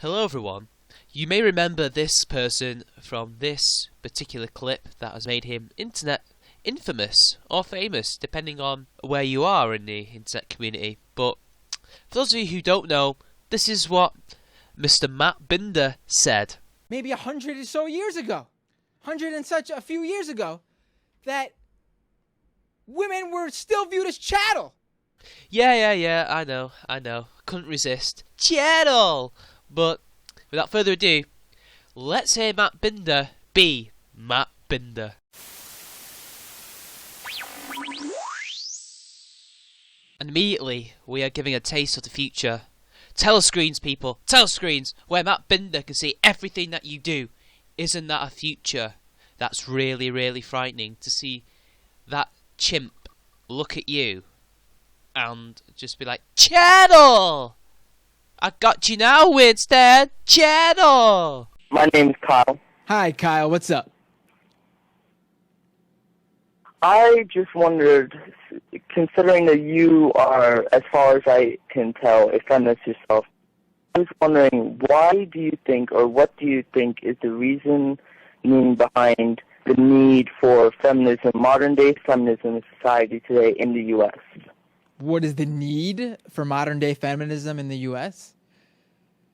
Hello everyone. You may remember this person from this particular clip that has made him internet infamous or famous, depending on where you are in the internet community. But for those of you who don't know, this is what Mr. Matt Binder said. Maybe 100 or so years ago, 100 and such a few years ago, that women were still viewed as chattel. Yeah, I know. Couldn't resist. Chattel! But without further ado, let's hear Matt Binder be Matt Binder. And immediately, we are giving a taste of the future. Telescreens, people, telescreens, where Matt Binder can see everything that you do. Isn't that a future? That's really, really frightening to see that chimp look at you and just be like, Chattel! I got you now, Winstead! Chattel! My name's Kyle. Hi, Kyle. What's up? I just wondered, considering that you are, as far as I can tell, a feminist yourself, I was wondering, why do you think, or what do you think is the reasoning behind the need for feminism, modern-day feminism in society today in the U.S.? What is the need for modern-day feminism in the U.S.?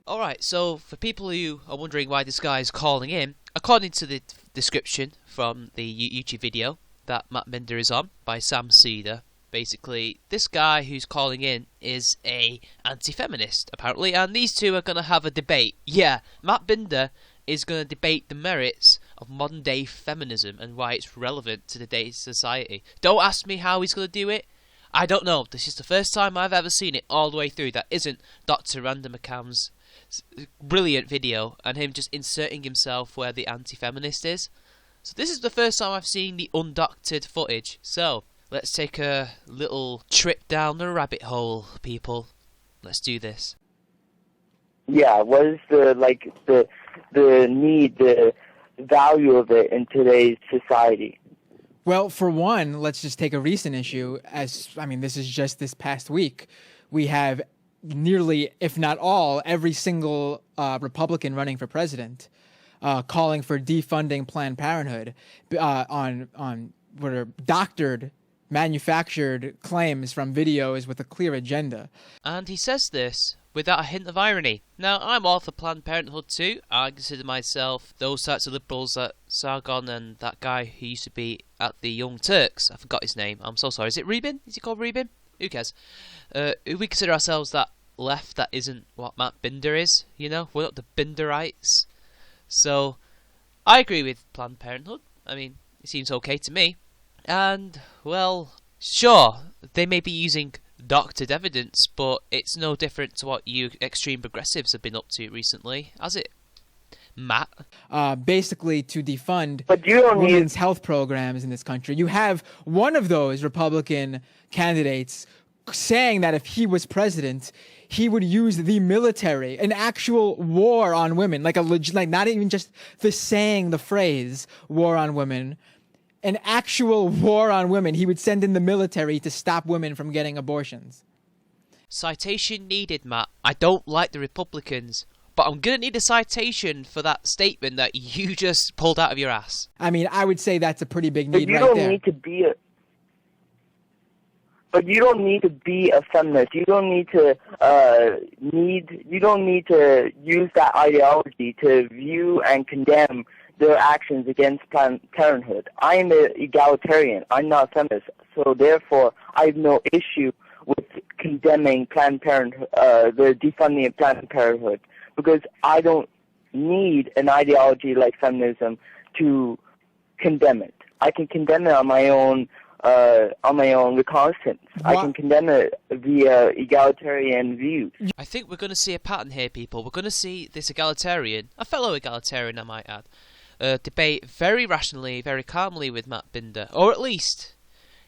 Alright, so for people who are wondering why this guy is calling in, according to the description from the YouTube video that Matt Binder is on by Sam Cedar, basically this guy who's calling in is a anti-feminist apparently, and these two are going to have a debate. Yeah, Matt Binder is going to debate the merits of modern day feminism and why it's relevant to today's society. Don't ask me how he's going to do it. I don't know. This is the first time I've ever seen it all the way through that isn't Dr. Randa McCann's brilliant video and him just inserting himself where the anti-feminist is. So this is the first time I've seen the undoctored footage. So let's take a little trip down the rabbit hole, people. Let's do this. Yeah, what is the need, the value of it in today's society? Well, for one, let's just take a recent issue. This is just this past week. We have nearly, if not all, every single Republican running for president calling for defunding Planned Parenthood on what are doctored, manufactured claims from videos with a clear agenda. And he says this without a hint of irony. Now, I'm all for Planned Parenthood too. I consider myself those types of liberals that Sargon and that guy who used to be at the Young Turks. I forgot his name. I'm so sorry. Is it Rubin? Is he called Rubin? Who cares? We consider ourselves that left that isn't what Matt Binder is. You know, we're not the Binderites. So, I agree with Planned Parenthood. I mean, it seems okay to me. And, well, sure, they may be using doctored evidence, but it's no different to what you extreme progressives have been up to recently, has it, Matt? Basically to defund women's health programs in this country. You have one of those Republican candidates saying that if he was president, he would use the military, an actual war on women, like not even just the phrase war on women, an actual war on women. He would send in the military to stop women from getting abortions. Citation needed, Matt. I don't like the Republicans, but I'm going to need a citation for that statement that you just pulled out of your ass. I mean, I would say that's a pretty big need right there. But you don't need to be a feminist. You don't need to use that ideology to view and condemn their actions against Planned Parenthood. I am an egalitarian. I'm not a feminist. So therefore, I have no issue with condemning Planned Parenthood, the defunding of Planned Parenthood, because I don't need an ideology like feminism to condemn it. I can condemn it on my own reconnaissance. I can condemn it via egalitarian views. I think we're going to see a pattern here, people. We're going to see this egalitarian, a fellow egalitarian I might add, debate very rationally, very calmly with Matt Binder. Or at least,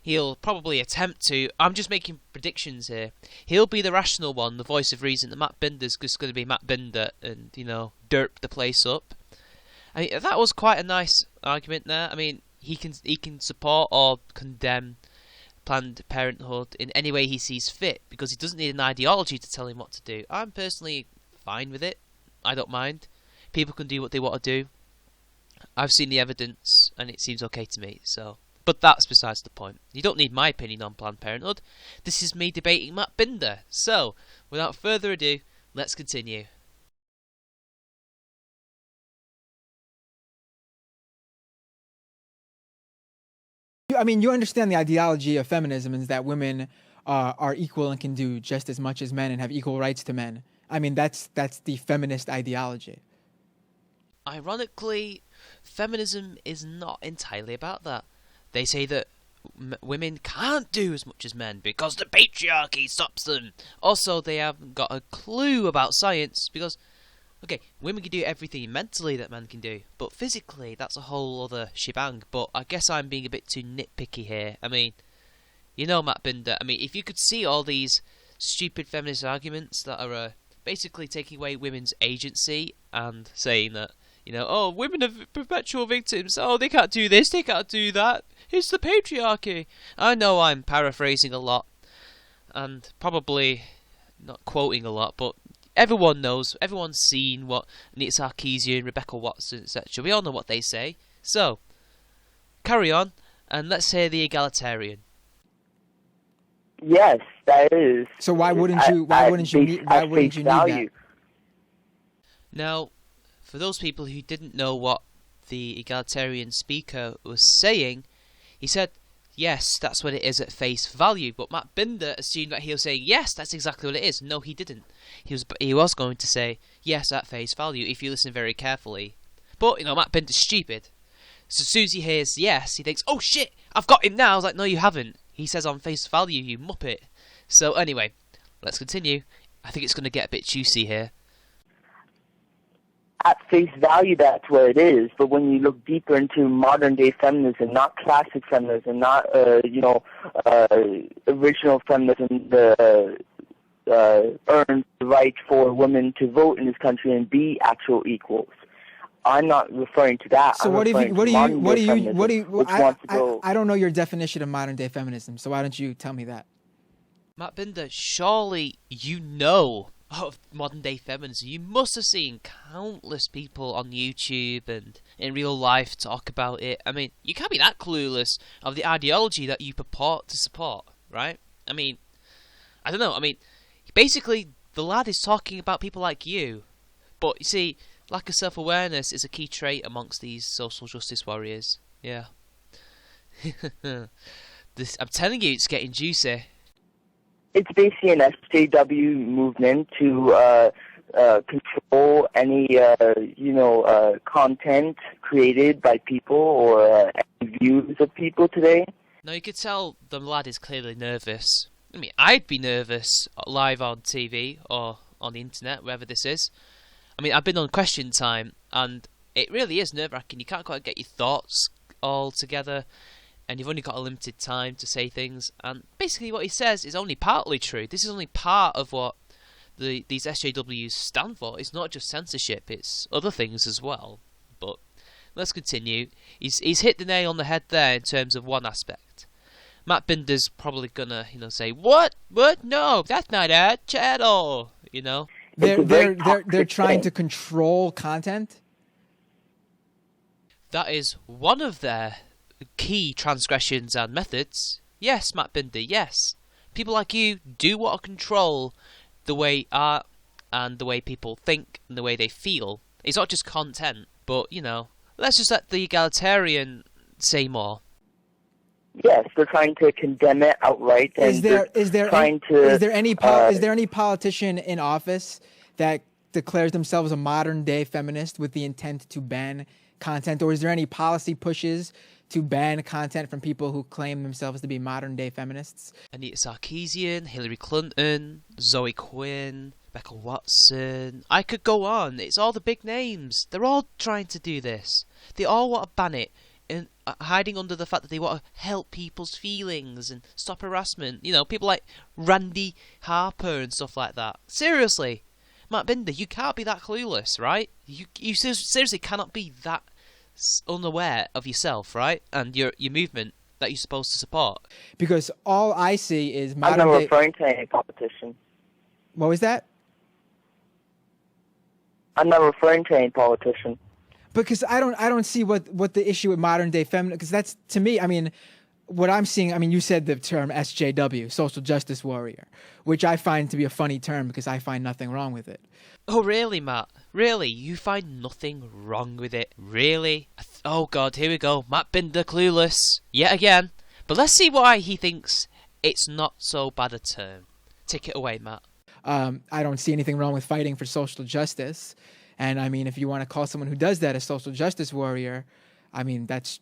he'll probably attempt to. I'm just making predictions here. He'll be the rational one, the voice of reason. The Matt Binder's just going to be Matt Binder and, derp the place up. I mean, that was quite a nice argument there. I mean, he can support or condemn Planned Parenthood in any way he sees fit, because he doesn't need an ideology to tell him what to do. I'm personally fine with it. I don't mind. People can do what they want to do. I've seen the evidence, and it seems okay to me. So, but that's besides the point. You don't need my opinion on Planned Parenthood. This is me debating Matt Binder. So, without further ado, let's continue. I mean, you understand the ideology of feminism is that women are equal and can do just as much as men and have equal rights to men. I mean, that's the feminist ideology. Ironically, feminism is not entirely about that. They say that women can't do as much as men because the patriarchy stops them. Also, they haven't got a clue about science because, okay, women can do everything mentally that men can do, but physically, that's a whole other shebang. But I guess I'm being a bit too nitpicky here. I mean, you know, Matt Binder, I mean, if you could see all these stupid feminist arguments that are basically taking away women's agency and saying that, you know, oh, women are perpetual victims. Oh, they can't do this, they can't do that. It's the patriarchy. I know I'm paraphrasing a lot and probably not quoting a lot, but everyone knows, everyone's seen what Anita Sarkeesian, Rebecca Watson, etc. We all know what they say. So, carry on, and let's hear the egalitarian. Yes, that is. So why wouldn't you need that? Now, for those people who didn't know what the egalitarian speaker was saying, he said, yes, that's what it is at face value. But Matt Binder assumed that he was saying, yes, that's exactly what it is. No, he didn't. He was going to say, yes, at face value, if you listen very carefully. But, you know, Matt Binder's stupid. So as soon as he hears yes, he thinks, oh shit, I've got him now. I was like, no, you haven't. He says on face value, you muppet. So anyway, let's continue. I think it's going to get a bit juicy here. At face value, that's what it is. But when you look deeper into modern-day feminism, not classic feminism, not original feminism, earned the right for women to vote in this country and be actual equals. I'm not referring to that. So I don't know your definition of modern-day feminism. So why don't you tell me that? Matt Binder, surely you know of modern-day feminism. You must have seen countless people on YouTube and in real life talk about it. I mean, you can't be that clueless of the ideology that you purport to support, right? I mean, I don't know. I mean, basically, the lad is talking about people like you. But, you see, lack of self-awareness is a key trait amongst these social justice warriors. Yeah. I'm telling you, it's getting juicy. It's basically an SJW movement to control any, content created by people or any views of people today. Now, you could tell the lad is clearly nervous. I mean, I'd be nervous live on TV or on the internet, wherever this is. I mean, I've been on Question Time, and it really is nerve-wracking. You can't quite get your thoughts all together, and you've only got a limited time to say things. And basically what he says is only partly true. This is only part of what these SJWs stand for. It's not just censorship, it's other things as well. But let's continue. He's hit the nail on the head there in terms of one aspect. Matt Binder's probably gonna, say, What? No, that's not a chattel, They're trying to control content? That is one of their key transgressions and methods. Yes, Matt Binder, yes. People like you do want to control the way art and the way people think and the way they feel. It's not just content, but, let's just let the egalitarian say more. Yes, they're trying to condemn it outright. And is there any politician in office that declares themselves a modern day feminist with the intent to ban content, or is there any policy pushes to ban content from people who claim themselves to be modern day feminists? Anita Sarkeesian, Hillary Clinton, Zoe Quinn, Rebecca Watson. I could go on. It's all the big names. They're all trying to do this. They all want to ban it. And hiding under the fact that they want to help people's feelings and stop harassment. People like Randy Harper and stuff like that. Seriously, Matt Binder, you can't be that clueless, right? You seriously cannot be that unaware of yourself, right? And your movement that you're supposed to support. Because all I see is modern day... I'm not referring to any politician. What was that? I'm not referring to any politician. Because I don't see what the issue with modern day feminism, because that's, to me, I mean, what I'm seeing, I mean, you said the term SJW, social justice warrior, which I find to be a funny term because I find nothing wrong with it. Oh, really, Matt? Really? You find nothing wrong with it? Really? Oh, God, here we go. Matt Binder clueless. Yet again. But let's see why he thinks it's not so bad a term. Take it away, Matt. I don't see anything wrong with fighting for social justice. And, I mean, if you want to call someone who does that a social justice warrior, I mean, that's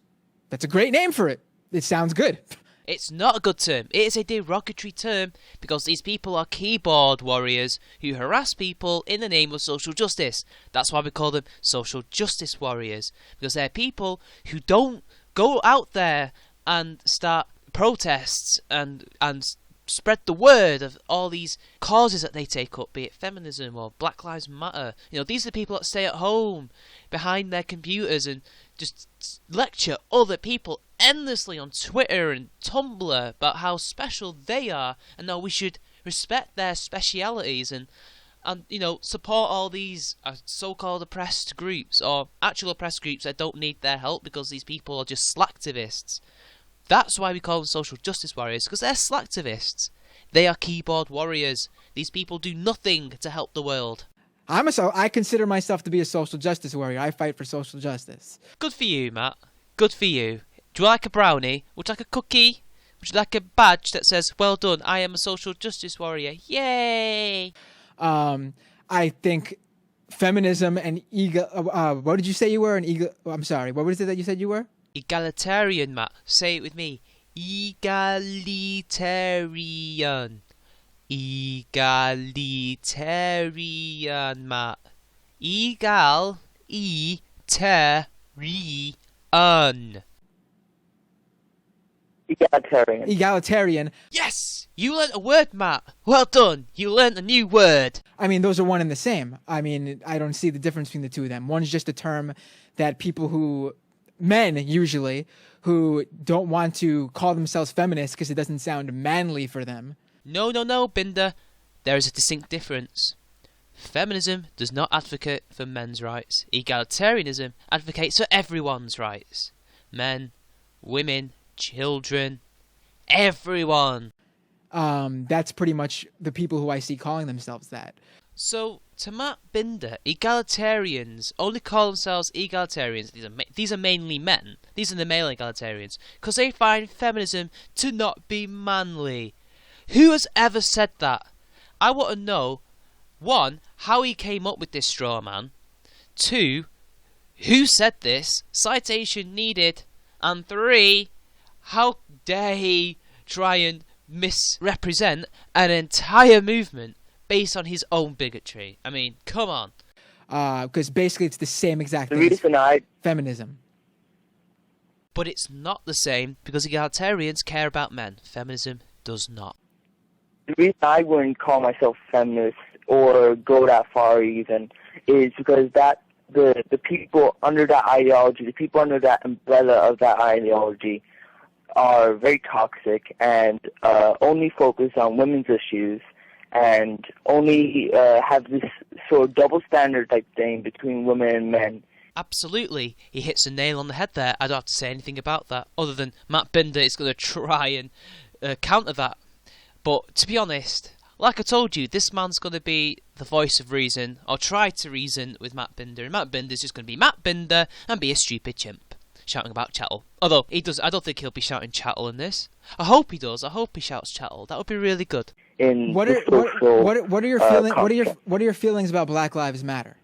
a great name for it. It sounds good. It's not a good term. It is a derogatory term because these people are keyboard warriors who harass people in the name of social justice. That's why we call them social justice warriors, because they're people who don't go out there and start protests and spread the word of all these causes that they take up, be it feminism or Black Lives Matter. You know, these are the people that stay at home behind their computers and just lecture other people endlessly on Twitter and Tumblr about how special they are and how we should respect their specialities and you know, support all these so-called oppressed groups or actual oppressed groups that don't need their help because these people are just slacktivists. That's why we call them social justice warriors, because they're slacktivists. They are keyboard warriors. These people do nothing to help the world. I consider myself to be a social justice warrior. I fight for social justice. Good for you, Matt. Good for you. Do you like a brownie? Would you like a cookie? Would you like a badge that says, "Well done, I am a social justice warrior"? Yay! I think feminism and what did you say you were? I'm sorry. What was it that you said you were? Egalitarian, Matt. Say it with me. Egalitarian. Egalitarian, Matt. Egalitarian. Egalitarian. Yes! You learnt a word, Matt. Well done. You learnt a new word. I mean, those are one and the same. I mean, I don't see the difference between the two of them. One's just a term that men usually, who don't want to call themselves feminists because it doesn't sound manly for them. No, Binder. There is a distinct difference. Feminism does not advocate for men's rights. Egalitarianism advocates for everyone's rights. Men, women, children, everyone. That's pretty much the people who I see calling themselves that. So, to Matt Binder, egalitarians only call themselves egalitarians. These are mainly men. These are the male egalitarians. Because they find feminism to not be manly. Who has ever said that? I want to know, 1, how he came up with this straw man. 2, who said this? Citation needed. And 3, how dare he try and misrepresent an entire movement based on his own bigotry? I mean, come on. Because basically it's the same exact thing as feminism. But it's not the same because egalitarians care about men. Feminism does not. The reason I wouldn't call myself feminist or go that far even is because that the people under that ideology, the people under that umbrella of that ideology are very toxic and only focus on women's issues and only have this sort of double standard type thing between women and men. Absolutely. He hits a nail on the head there. I don't have to say anything about that, other than Matt Binder is going to try and counter that. But to be honest, like I told you, this man's going to be the voice of reason, or try to reason with Matt Binder, and Matt Binder's just going to be Matt Binder and be a stupid chimp, shouting about chattel. Although, I don't think he'll be shouting chattel in this. I hope he does. I hope he shouts chattel. That would be really good. What are your feelings about Black Lives Matter?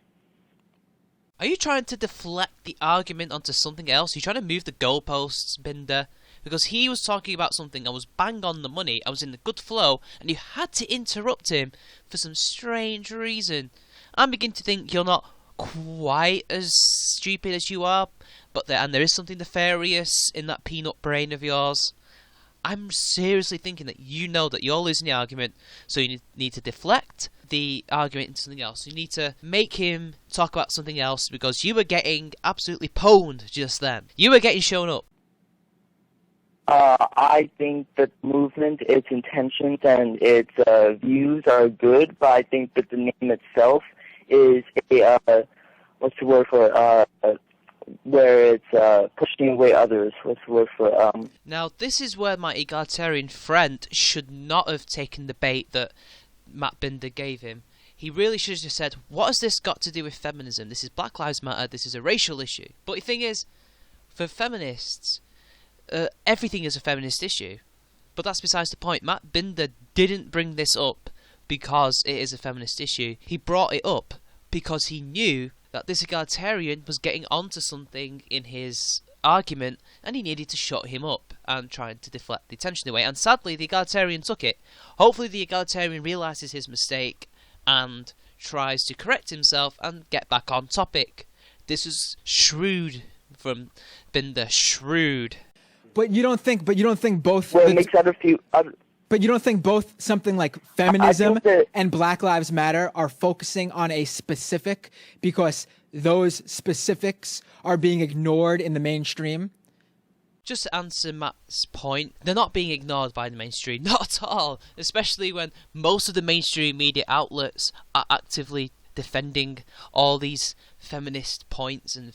Are you trying to deflect the argument onto something else? Are you trying to move the goalposts, Binder? Because he was talking about something and was bang on the money. I was in the good flow, and you had to interrupt him for some strange reason. I'm beginning to think you're not quite as stupid as you are, but there is something nefarious in that peanut brain of yours. I'm seriously thinking that you know that you're losing the argument, so you need to deflect the argument into something else. You need to make him talk about something else because you were getting absolutely pwned just then. You were getting shown up. I think that the movement, its intentions and its views are good, but I think that the name itself is a what's the word for where it's pushing away others. What's the word for Now, this is where my egalitarian friend should not have taken the bait that Matt Binder gave him. He really should have just said, what has this got to do with feminism? This is Black Lives Matter, this is a racial issue. But the thing is, for feminists, everything is a feminist issue. But that's besides the point. Matt Binder didn't bring this up because it is a feminist issue. He brought it up because he knew that this egalitarian was getting onto something in his argument, and he needed to shut him up and trying to deflect the attention away. And sadly, the egalitarian took it. Hopefully the egalitarian realises his mistake and tries to correct himself and get back on topic. This is shrewd from Binder, shrewd. But you don't think both. Well, it makes other few. But you don't think both something like feminism and Black Lives Matter are focusing on a specific because those specifics are being ignored in the mainstream? Just to answer Matt's point, they're not being ignored by the mainstream, not at all. Especially when most of the mainstream media outlets are actively defending all these feminist points and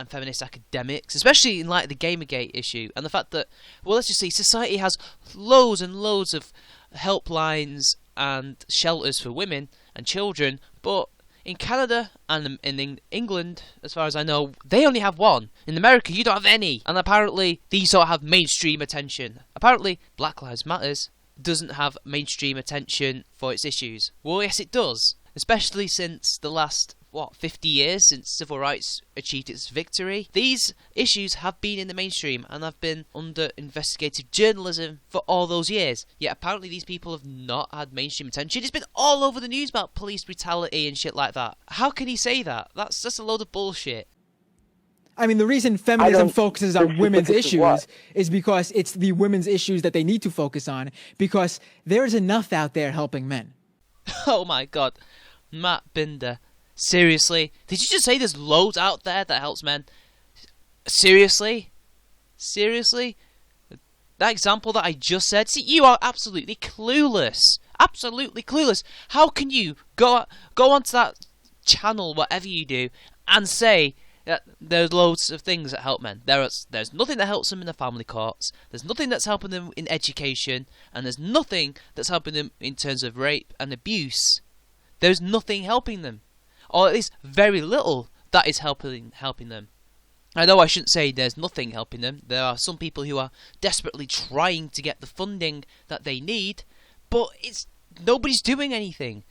feminist academics, especially in light of the Gamergate issue and the fact that, well, let's just see, society has loads and loads of helplines and shelters for women and children, but in Canada and in England, as far as I know, they only have one. In America, you don't have any. And apparently, these don't have mainstream attention. Apparently, Black Lives Matters doesn't have mainstream attention for its issues. Well, yes, it does. Especially since the last, 50 years since civil rights achieved its victory. These issues have been in the mainstream and have been under investigative journalism for all those years. Yet apparently these people have not had mainstream attention. It's been all over the news about police brutality and shit like that. How can he say that? That's just a load of bullshit. I mean, the reason feminism focuses on women's issues is because it's the women's issues that they need to focus on, because there's enough out there helping men. Oh my god. Matt Binder. Seriously? Did you just say there's loads out there that helps men? Seriously? Seriously? That example that I just said? See, you are absolutely clueless. Absolutely clueless. How can you go onto that channel, whatever you do, and say that there's loads of things that help men? There's nothing that helps them in the family courts. There's nothing that's helping them in education. And there's nothing that's helping them in terms of rape and abuse. There's nothing helping them. Or at least very little that is helping them. I know I shouldn't say there's nothing helping them. There are some people who are desperately trying to get the funding that they need, but nobody's doing anything.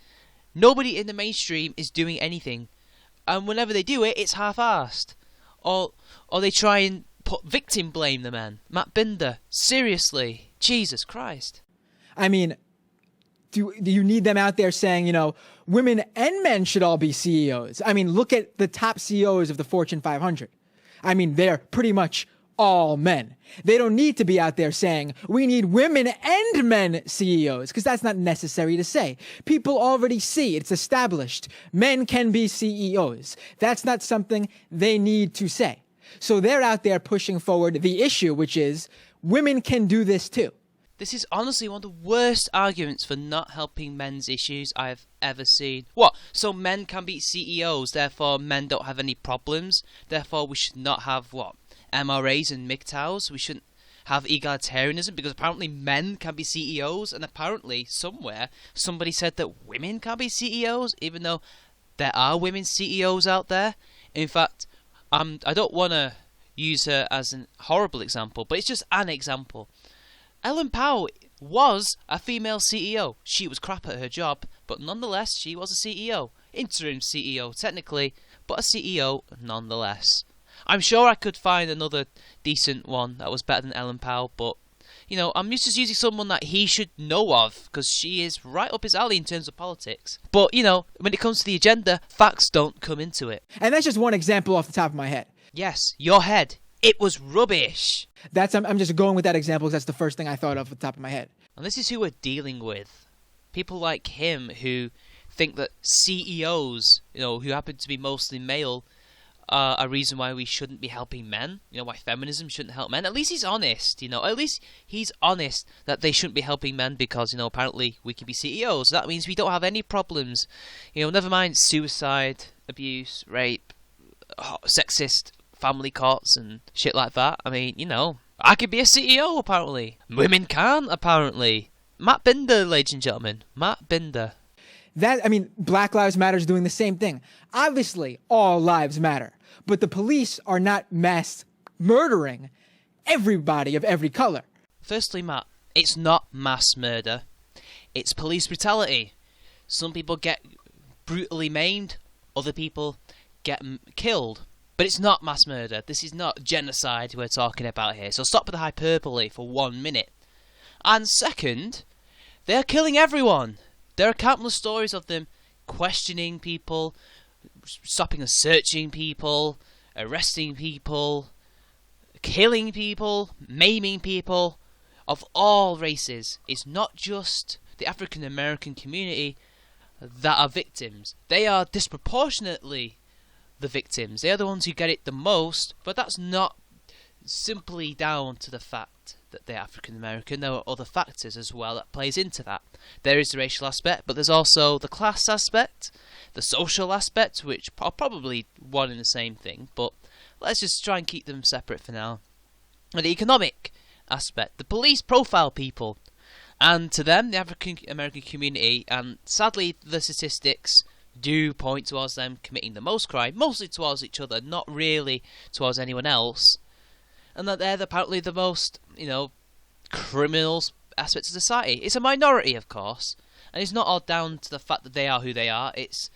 Nobody in the mainstream is doing anything, and whenever they do it, it's half-assed. Or they try and put victim blame the man. Matt Binder, seriously, Jesus Christ. I mean, do you need them out there saying, women and men should all be CEOs? I mean, look at the top CEOs of the Fortune 500. I mean, they're pretty much all men. They don't need to be out there saying, we need women and men CEOs, because that's not necessary to say. People already see, it's established. Men can be CEOs. That's not something they need to say. So they're out there pushing forward the issue, which is women can do this too. This is honestly one of the worst arguments for not helping men's issues I have ever seen. What? So men can be CEOs, therefore men don't have any problems? Therefore we should not have, MRAs and MGTOWs? We shouldn't have egalitarianism because apparently men can be CEOs, and apparently somewhere somebody said that women can be CEOs, even though there are women CEOs out there. In fact, I don't want to use her as a horrible example, but it's just an example. Ellen Powell was a female CEO. She was crap at her job, but nonetheless, she was a CEO. Interim CEO, technically, but a CEO nonetheless. I'm sure I could find another decent one that was better than Ellen Powell, but, I'm just using someone that he should know of, because she is right up his alley in terms of politics. But, when it comes to the agenda, facts don't come into it. And that's just one example off the top of my head. Yes, your head. It was rubbish. I'm just going with that example because that's the first thing I thought of at the top of my head. And this is who we're dealing with. People like him who think that CEOs, who happen to be mostly male, a reason why we shouldn't be helping men, why feminism shouldn't help men. At least he's honest, at least he's honest that they shouldn't be helping men because, apparently we can be CEOs. That means we don't have any problems. Never mind suicide, abuse, rape, sexist family courts and shit like that. I mean, I could be a CEO apparently. Women can't apparently. Matt Binder, ladies and gentlemen. Matt Binder. Black Lives Matter is doing the same thing. Obviously, all lives matter. But the police are not mass murdering everybody of every color. Firstly, Matt, it's not mass murder. It's police brutality. Some people get brutally maimed. Other people get killed. But it's not mass murder. This is not genocide we're talking about here. So stop with the hyperbole for 1 minute. And second, they're killing everyone. There are countless stories of them questioning people, stopping and searching people, arresting people, killing people, maiming people of all races. It's not just the African American community that are victims. They are disproportionately the victims. They are the ones who get it the most, but that's not simply down to the fact that they're African American. There are other factors as well that plays into that. There is the racial aspect, but there's also the class aspect, the social aspect, which are probably one and the same thing, but let's just try and keep them separate for now. And the economic aspect, the police profile people, and to them, the African American community, and sadly the statistics do point towards them committing the most crime, mostly towards each other, not really towards anyone else. And that they're apparently the most, criminals aspects of society. It's a minority, of course, and it's not all down to the fact that they are who they are. It's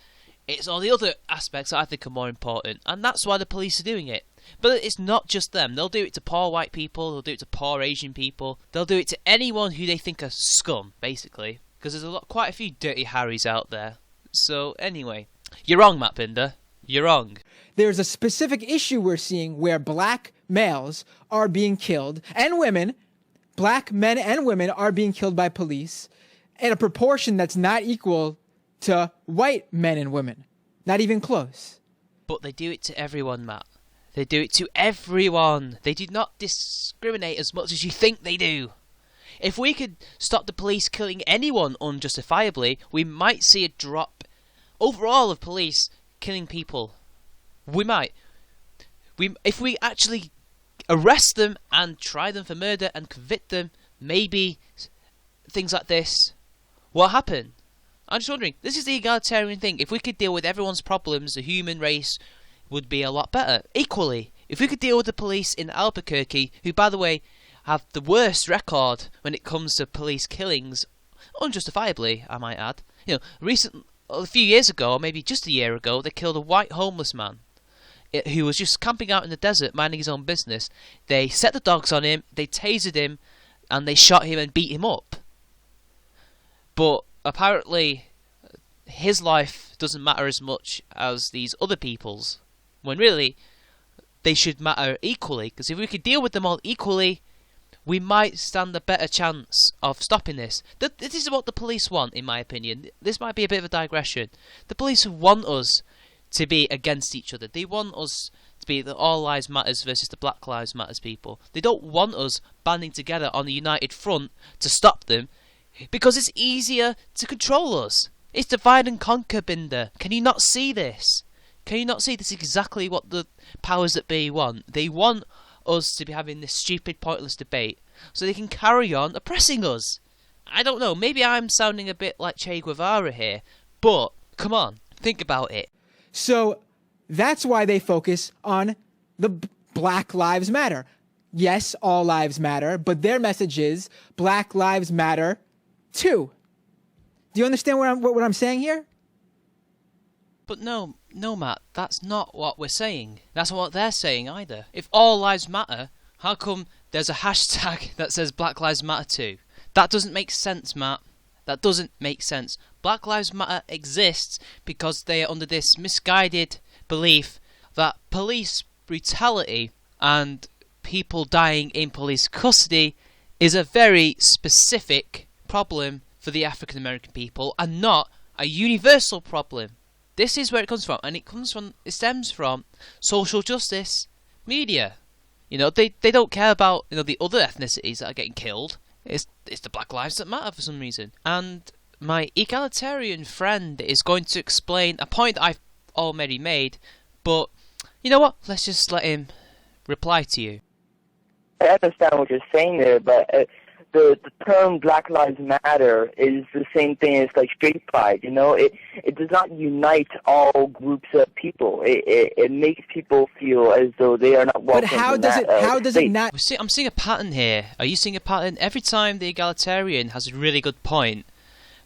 all the other aspects that I think are more important, and that's why the police are doing it. But it's not just them. They'll do it to poor white people, they'll do it to poor Asian people, they'll do it to anyone who they think are scum, basically, because there's quite a few dirty Harrys out there. So anyway, you're wrong, Matt Binder. You're wrong. There's a specific issue we're seeing where black males are being killed, and women, black men and women are being killed by police in a proportion that's not equal to white men and women. Not even close. But they do it to everyone, Matt. They do it to everyone. They do not discriminate as much as you think they do. If we could stop the police killing anyone unjustifiably, we might see a drop overall of police killing people. We might. If we actually arrest them and try them for murder and convict them, maybe things like this will happen. I'm just wondering, this is the egalitarian thing. If we could deal with everyone's problems, the human race would be a lot better. Equally, if we could deal with the police in Albuquerque, who, by the way, have the worst record when it comes to police killings, unjustifiably, I might add. A few years ago, or maybe just a year ago, they killed a white homeless man who was just camping out in the desert, minding his own business. They set the dogs on him, they tasered him, and they shot him and beat him up. But apparently, his life doesn't matter as much as these other people's, when really, they should matter equally, because if we could deal with them all equally, we might stand a better chance of stopping this. This is what the police want, in my opinion. This might be a bit of a digression. The police want us to be against each other. They want us to be the All Lives Matters versus the Black Lives Matters people. They don't want us banding together on a united front to stop them, because it's easier to control us. It's divide and conquer, Binder. Can you not see this? Can you not see this is exactly what the powers that be want? They want us to be having this stupid, pointless debate so they can carry on oppressing us. I don't know, maybe I'm sounding a bit like Che Guevara here, but come on, think about it. So that's why they focus on the Black Lives Matter. Yes, all lives matter, but their message is Black Lives Matter too. Do you understand what I'm saying here? But no, Matt, that's not what we're saying. That's not what they're saying either. If all lives matter, how come there's a hashtag that says Black Lives Matter too? That doesn't make sense, Matt. That doesn't make sense. Black Lives Matter exists because they are under this misguided belief that police brutality and people dying in police custody is a very specific problem for the African American people and not a universal problem. This is where it comes from, and it stems from social justice media. You know, they don't care about, you know, the other ethnicities that are getting killed. It's the Black Lives that matter for some reason. And my egalitarian friend is going to explain a point that I've already made, but you know what? Let's just let him reply to you. I understand what you're saying there, but the term Black Lives Matter is the same thing as like straight pride. You know, it does not unite all groups of people. It makes people feel as though they are not welcome. But how does it not? I'm seeing a pattern here. Are you seeing a pattern? Every time the egalitarian has a really good point,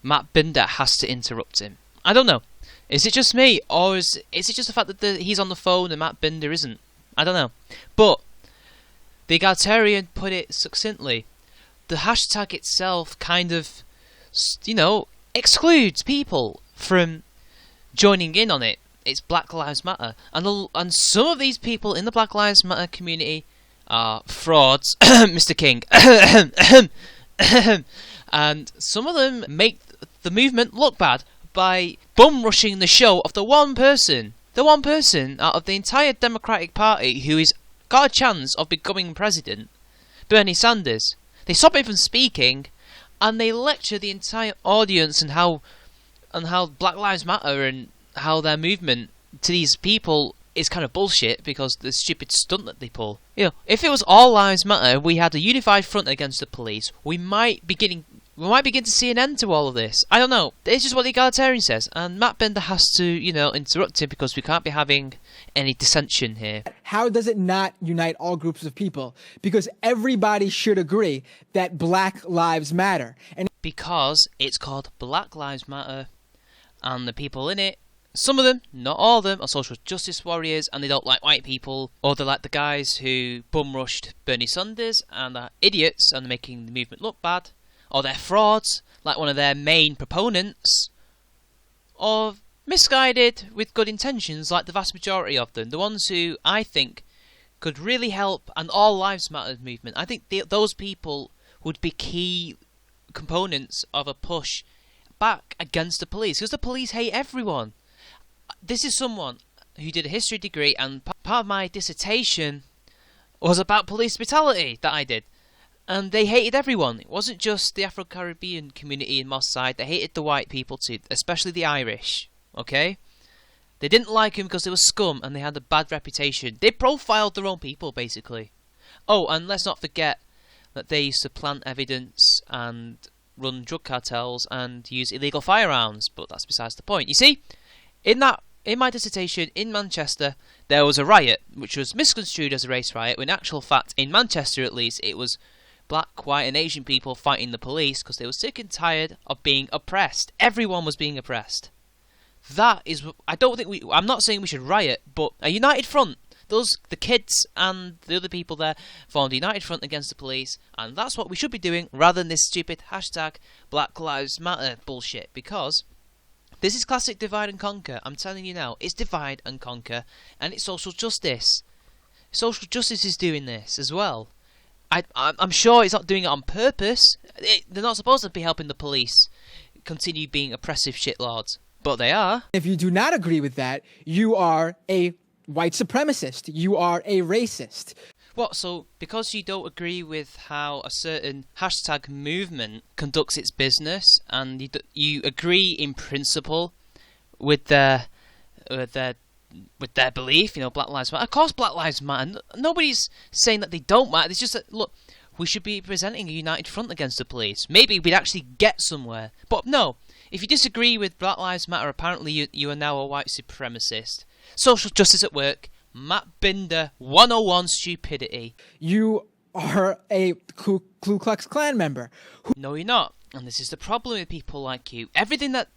Matt Binder has to interrupt him. I don't know. Is it just me, or is it just the fact that he's on the phone and Matt Binder isn't? I don't know. But the egalitarian put it succinctly. The hashtag itself kind of, you know, excludes people from joining in on it. It's Black Lives Matter. And some of these people in the Black Lives Matter community are frauds, Mr. King. And some of them make the movement look bad by bum rushing the show of the one person out of the entire Democratic Party who has got a chance of becoming president, Bernie Sanders. They stop him from speaking, and they lecture the entire audience on how Black Lives Matter and how their movement to these people is kind of bullshit because the stupid stunt that they pull. You know, if it was all lives matter, we had a unified front against the police, we might begin to see an end to all of this. I don't know. It's just what the egalitarian says, and Matt Binder has to, you know, interrupt him because we can't be having any dissension here. How does it not unite all groups of people? Because everybody should agree that Black Lives Matter. And because it's called Black Lives Matter, and the people in it, some of them, not all of them, are social justice warriors, and they don't like white people, or they're like the guys who bum rushed Bernie Sanders, and are idiots, and they're making the movement look bad. Or they're frauds, like one of their main proponents, or misguided with good intentions, like the vast majority of them. The ones who I think could really help an All Lives Matter movement. I think those people would be key components of a push back against the police, because the police hate everyone. This is someone who did a history degree, and part of my dissertation was about police brutality that I did. And they hated everyone. It wasn't just the Afro-Caribbean community in Moss Side. They hated the white people too, especially the Irish. Okay? They didn't like him because they were scum and they had a bad reputation. They profiled their own people, basically. Oh, and let's not forget that they used to plant evidence and run drug cartels and use illegal firearms. But that's besides the point. You see, in my dissertation in Manchester, there was a riot, which was misconstrued as a race riot, when in actual fact, in Manchester at least, it was black, white and Asian people fighting the police because they were sick and tired of being oppressed. Everyone was being oppressed. That is, I'm not saying we should riot, but a united front. The kids and the other people there formed a united front against the police, and that's what we should be doing rather than this stupid hashtag Black Lives Matter bullshit, because this is classic divide and conquer. I'm telling you now, it's divide and conquer, and it's social justice. Social justice is doing this as well. I'm sure it's not doing it on purpose. They're not supposed to be helping the police continue being oppressive shitlords, but they are. If you do not agree with that, you are a white supremacist. You are a racist. What, so because you don't agree with how a certain hashtag movement conducts its business, and you agree in principle with their belief, you know, Black Lives Matter. Of course Black Lives Matter. Nobody's saying that they don't matter. It's just that, look, we should be presenting a united front against the police. Maybe we'd actually get somewhere. But no, if you disagree with Black Lives Matter, apparently you are now a white supremacist. Social justice at work. Matt Binder, 101 stupidity. You are a Ku Klux Klan member. No, you're not. And this is the problem with people like you. Everything that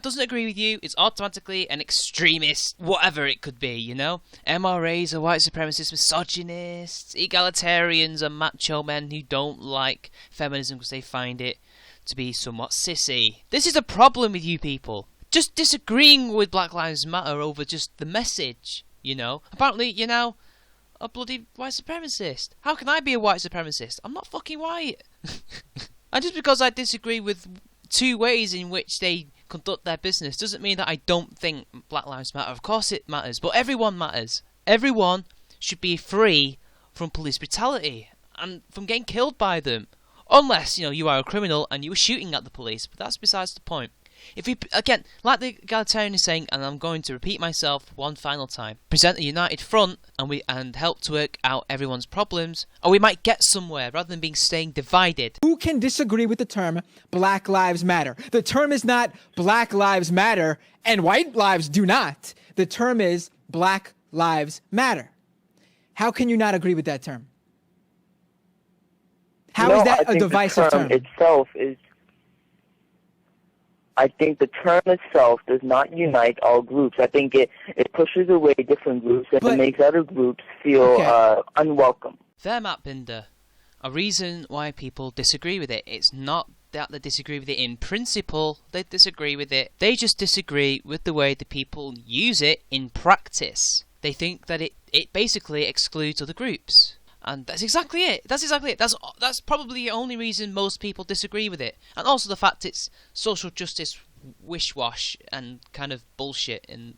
doesn't agree with you is automatically an extremist, whatever it could be, you know? MRAs are white supremacists, misogynists, egalitarians are macho men who don't like feminism because they find it to be somewhat sissy. This is a problem with you people. Just disagreeing with Black Lives Matter over just the message, you know? Apparently, you're now a bloody white supremacist. How can I be a white supremacist? I'm not fucking white. And just because I disagree with two ways in which they conduct their business doesn't mean that I don't think Black Lives Matter. Of course it matters, but everyone matters. Everyone should be free from police brutality and from getting killed by them. Unless, you are a criminal and you were shooting at the police, but that's besides the point. If we, again, like the Egalitarian is saying, and I'm going to repeat myself one final time, present a united front and help to work out everyone's problems, or we might get somewhere rather than staying divided. Who can disagree with the term Black Lives Matter? The term is not Black Lives Matter and white lives do not. The term is Black Lives Matter. How can you not agree with that term? How is that a divisive term? I think the term itself does not unite all groups. I think it pushes away different groups and it makes other groups feel unwelcome. There, Matt Binder. A reason why people disagree with it. It's not that they disagree with it in principle. They disagree with it. They just disagree with the way the people use it in practice. They think that it basically excludes other groups. And that's exactly it. That's probably the only reason most people disagree with it. And also the fact it's social justice wish-wash and kind of bullshit, and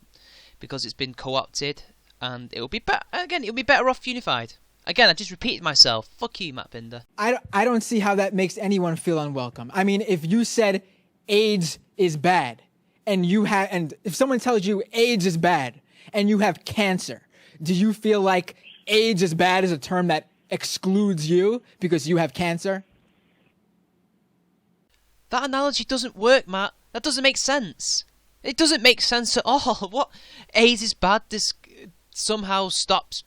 because it's been co-opted, and it'll be better off unified. Again, I just repeated myself. Fuck you, Matt Binder. I don't see how that makes anyone feel unwelcome. I mean, if you said AIDS is bad, and if someone tells you AIDS is bad, and you have cancer, do you feel like AIDS is bad is a term that excludes you because you have cancer? That analogy doesn't work, Matt. That doesn't make sense. It doesn't make sense at all. What? AIDS is bad? This somehow stops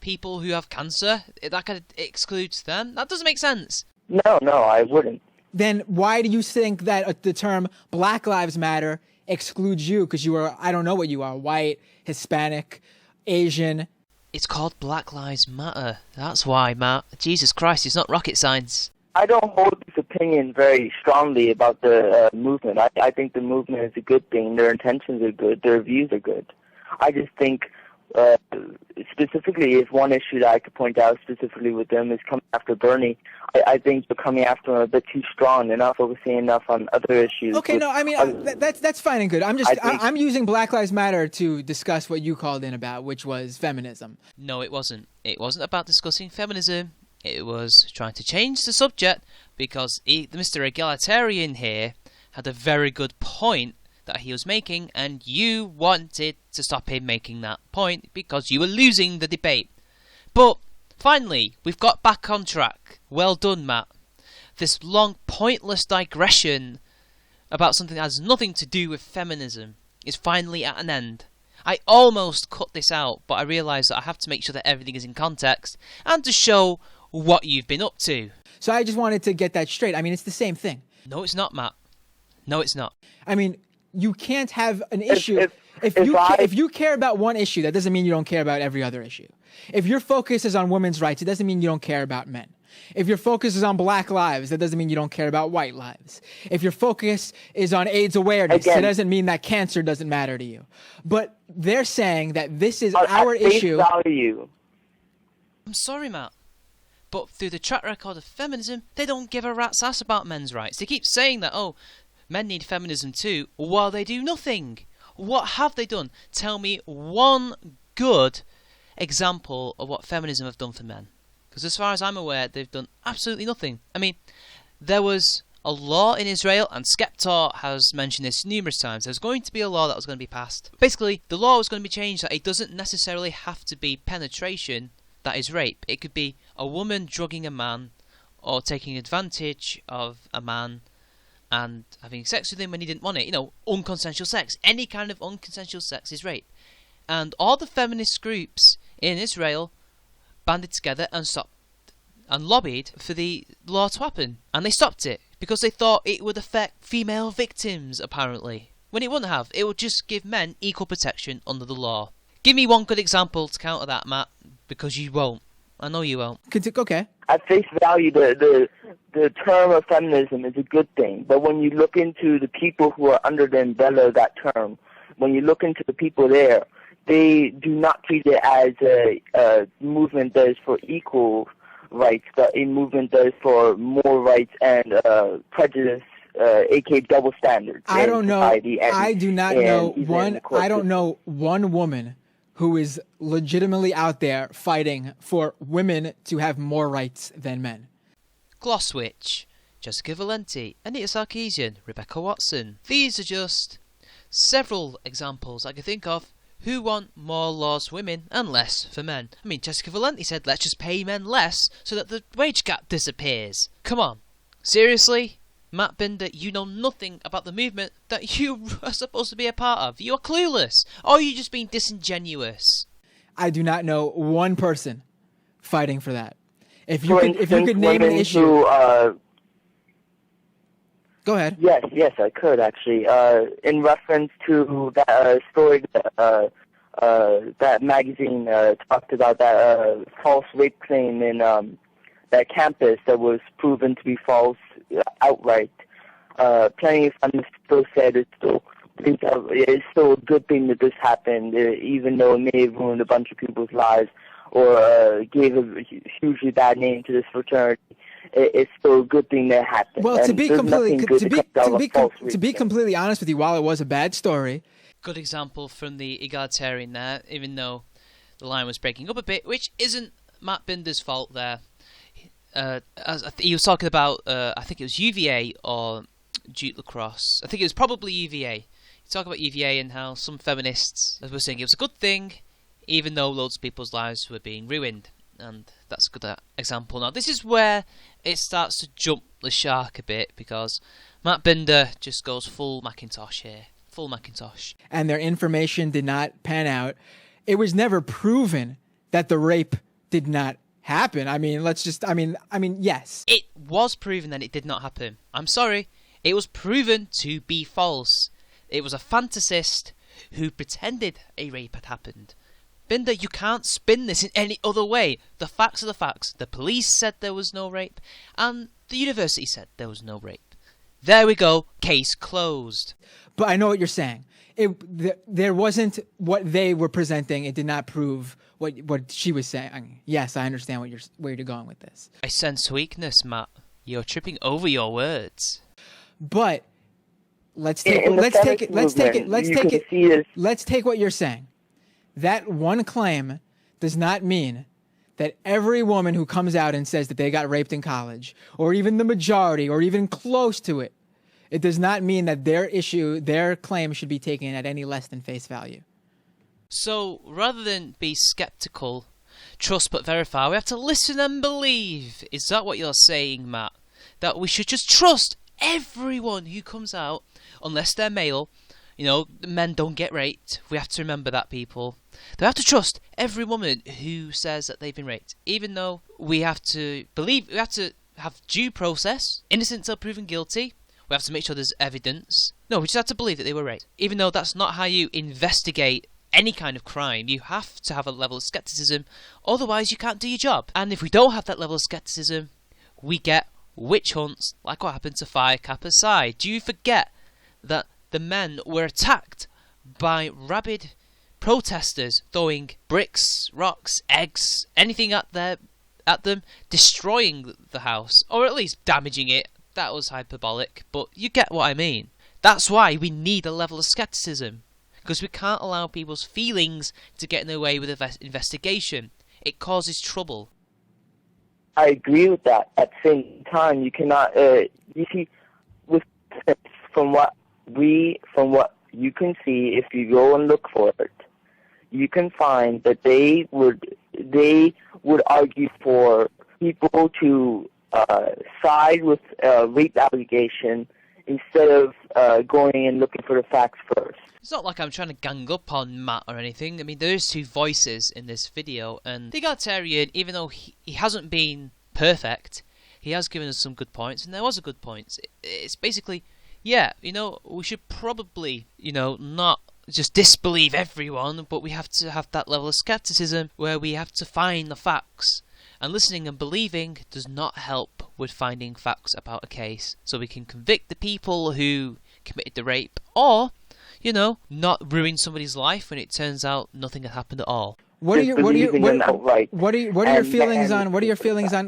people who have cancer? That kind of excludes them? That doesn't make sense. No, I wouldn't. Then why do you think that the term Black Lives Matter excludes you? Because you are, I don't know what you are, white, Hispanic, Asian. It's called Black Lives Matter. That's why, Matt. Jesus Christ, it's not rocket science. I don't hold this opinion very strongly about the movement. I think the movement is a good thing. Their intentions are good. Their views are good. I just think, specifically, if one issue that I could point out specifically with them is coming after Bernie, I think they're coming after him a bit too strong. They're not focusing enough on other issues. Okay, no, I mean, that's fine and good. I'm using Black Lives Matter to discuss what you called in about, which was feminism. No, it wasn't. It wasn't about discussing feminism. It was trying to change the subject because Mr. Egalitarian here had a very good point that he was making, and you wanted to stop him making that point because you were losing the debate. But finally, we've got back on track. Well done, Matt. This long, pointless digression about something that has nothing to do with feminism is finally at an end. I almost cut this out, but I realised that I have to make sure that everything is in context and to show what you've been up to. So I just wanted to get that straight. I mean, it's the same thing. No, it's not, Matt. No, it's not. I mean, you can't have an issue. If you care about one issue, that doesn't mean you don't care about every other issue. If your focus is on women's rights, it doesn't mean you don't care about men. If your focus is on black lives, that doesn't mean you don't care about white lives. If your focus is on AIDS awareness, it doesn't mean that cancer doesn't matter to you. But they're saying that this is our issue. Value. I'm sorry, Matt. But through the track record of feminism, they don't give a rat's ass about men's rights. They keep saying that, oh, men need feminism too, while they do nothing. What have they done? Tell me one good example of what feminism have done for men. Because as far as I'm aware, they've done absolutely nothing. I mean, there was a law in Israel, and Skeptor has mentioned this numerous times. There's going to be a law that was going to be passed. Basically, the law was going to be changed that it doesn't necessarily have to be penetration that is rape. It could be a woman drugging a man or taking advantage of a man and having sex with him when he didn't want it. You know, unconsensual sex. Any kind of unconsensual sex is rape. And all the feminist groups in Israel banded together and stopped and lobbied for the law to happen. And they stopped it because they thought it would affect female victims, apparently. When it wouldn't have. It would just give men equal protection under the law. Give me one good example to counter that, Matt, because you won't. I know you won't. Okay. At face value, the term of feminism is a good thing. But when you look into the people who are under the umbrella of that term, when you look into the people there, they do not treat it as a movement that is for equal rights, but a movement that is for more rights and prejudice aka double standards. I don't know. I do not know one. I don't system. know one woman who is legitimately out there fighting for women to have more rights than men. Glosswitch, Jessica Valenti, Anita Sarkeesian, Rebecca Watson. These are just several examples I can think of who want more laws for women and less for men. I mean, Jessica Valenti said, let's just pay men less so that the wage gap disappears. Come on. Seriously? Matt Binder, you know nothing about the movement that you are supposed to be a part of. You are clueless. Or are you just being disingenuous? I do not know one person fighting for that. If you could name an issue. Go ahead. Yes, I could actually. In reference to that story that magazine talked about, that false rape claim in that campus that was proven to be false outright. Plenty of feminists still said it's still a good thing that this happened, even though it may have ruined a bunch of people's lives or gave a hugely bad name to this fraternity. It's still a good thing that happened. Well, to be completely honest with you, while it was a bad story, good example from the Egalitarian there, even though the line was breaking up a bit, which isn't Matt Binder's fault there. He was talking about, I think it was UVA or Duke Lacrosse. I think it was probably UVA. He talked about UVA and how some feminists were saying it was a good thing, even though loads of people's lives were being ruined. And that's a good example. Now, this is where it starts to jump the shark a bit, because Matt Binder just goes full Macintosh here. Full Macintosh. And their information did not pan out. It was never proven that the rape did not happen. I mean, yes. It was proven that it did not happen. I'm sorry. It was proven to be false. It was a fantasist who pretended a rape had happened. Binder, you can't spin this in any other way. The facts are the facts. The police said there was no rape, and the university said there was no rape. There we go. Case closed. But I know what you're saying. There wasn't what they were presenting. It did not prove what she was saying. I mean, yes, I understand where you're going with this. I sense weakness, Matt. You're tripping over your words. But let's take what you're saying. That one claim does not mean that every woman who comes out and says that they got raped in college, or even the majority, or even close to it, it does not mean that their claim should be taken at any less than face value. So, rather than be skeptical, trust but verify, we have to listen and believe. Is that what you're saying, Matt? That we should just trust everyone who comes out, unless they're male. You know, men don't get raped. We have to remember that, people. They have to trust every woman who says that they've been raped, even though we have to believe, we have to have due process, innocent until proven guilty. We have to make sure there's evidence. No, we just have to believe that they were raped, even though that's not how you investigate any kind of crime. You have to have a level of skepticism, otherwise you can't do your job. And if we don't have that level of skepticism, we get witch hunts, like what happened to Phi Kappa Psi. Do you forget that the men were attacked by rabid protesters throwing bricks, rocks, eggs, anything at them, destroying the house, or at least damaging it? That was hyperbolic, but you get what I mean. That's why we need a level of skepticism, because we can't allow people's feelings to get in the way with investigation. It causes trouble. I agree with that. At the same time, you cannot. You see, from what you can see, if you go and look for it, you can find that they would argue for people to side with rape allegation instead of going and looking for the facts first. It's not like I'm trying to gang up on Matt or anything. I mean, there is two voices in this video, and the Egalitarian, even though he hasn't been perfect, he has given us some good points, and there was a good point. It's basically, yeah, you know, we should probably, you know, not just disbelieve everyone, but we have to have that level of skepticism where we have to find the facts. And listening and believing does not help with finding facts about a case, so we can convict the people who committed the rape, or, you know, not ruin somebody's life when it turns out nothing had happened at all. What are your feelings on?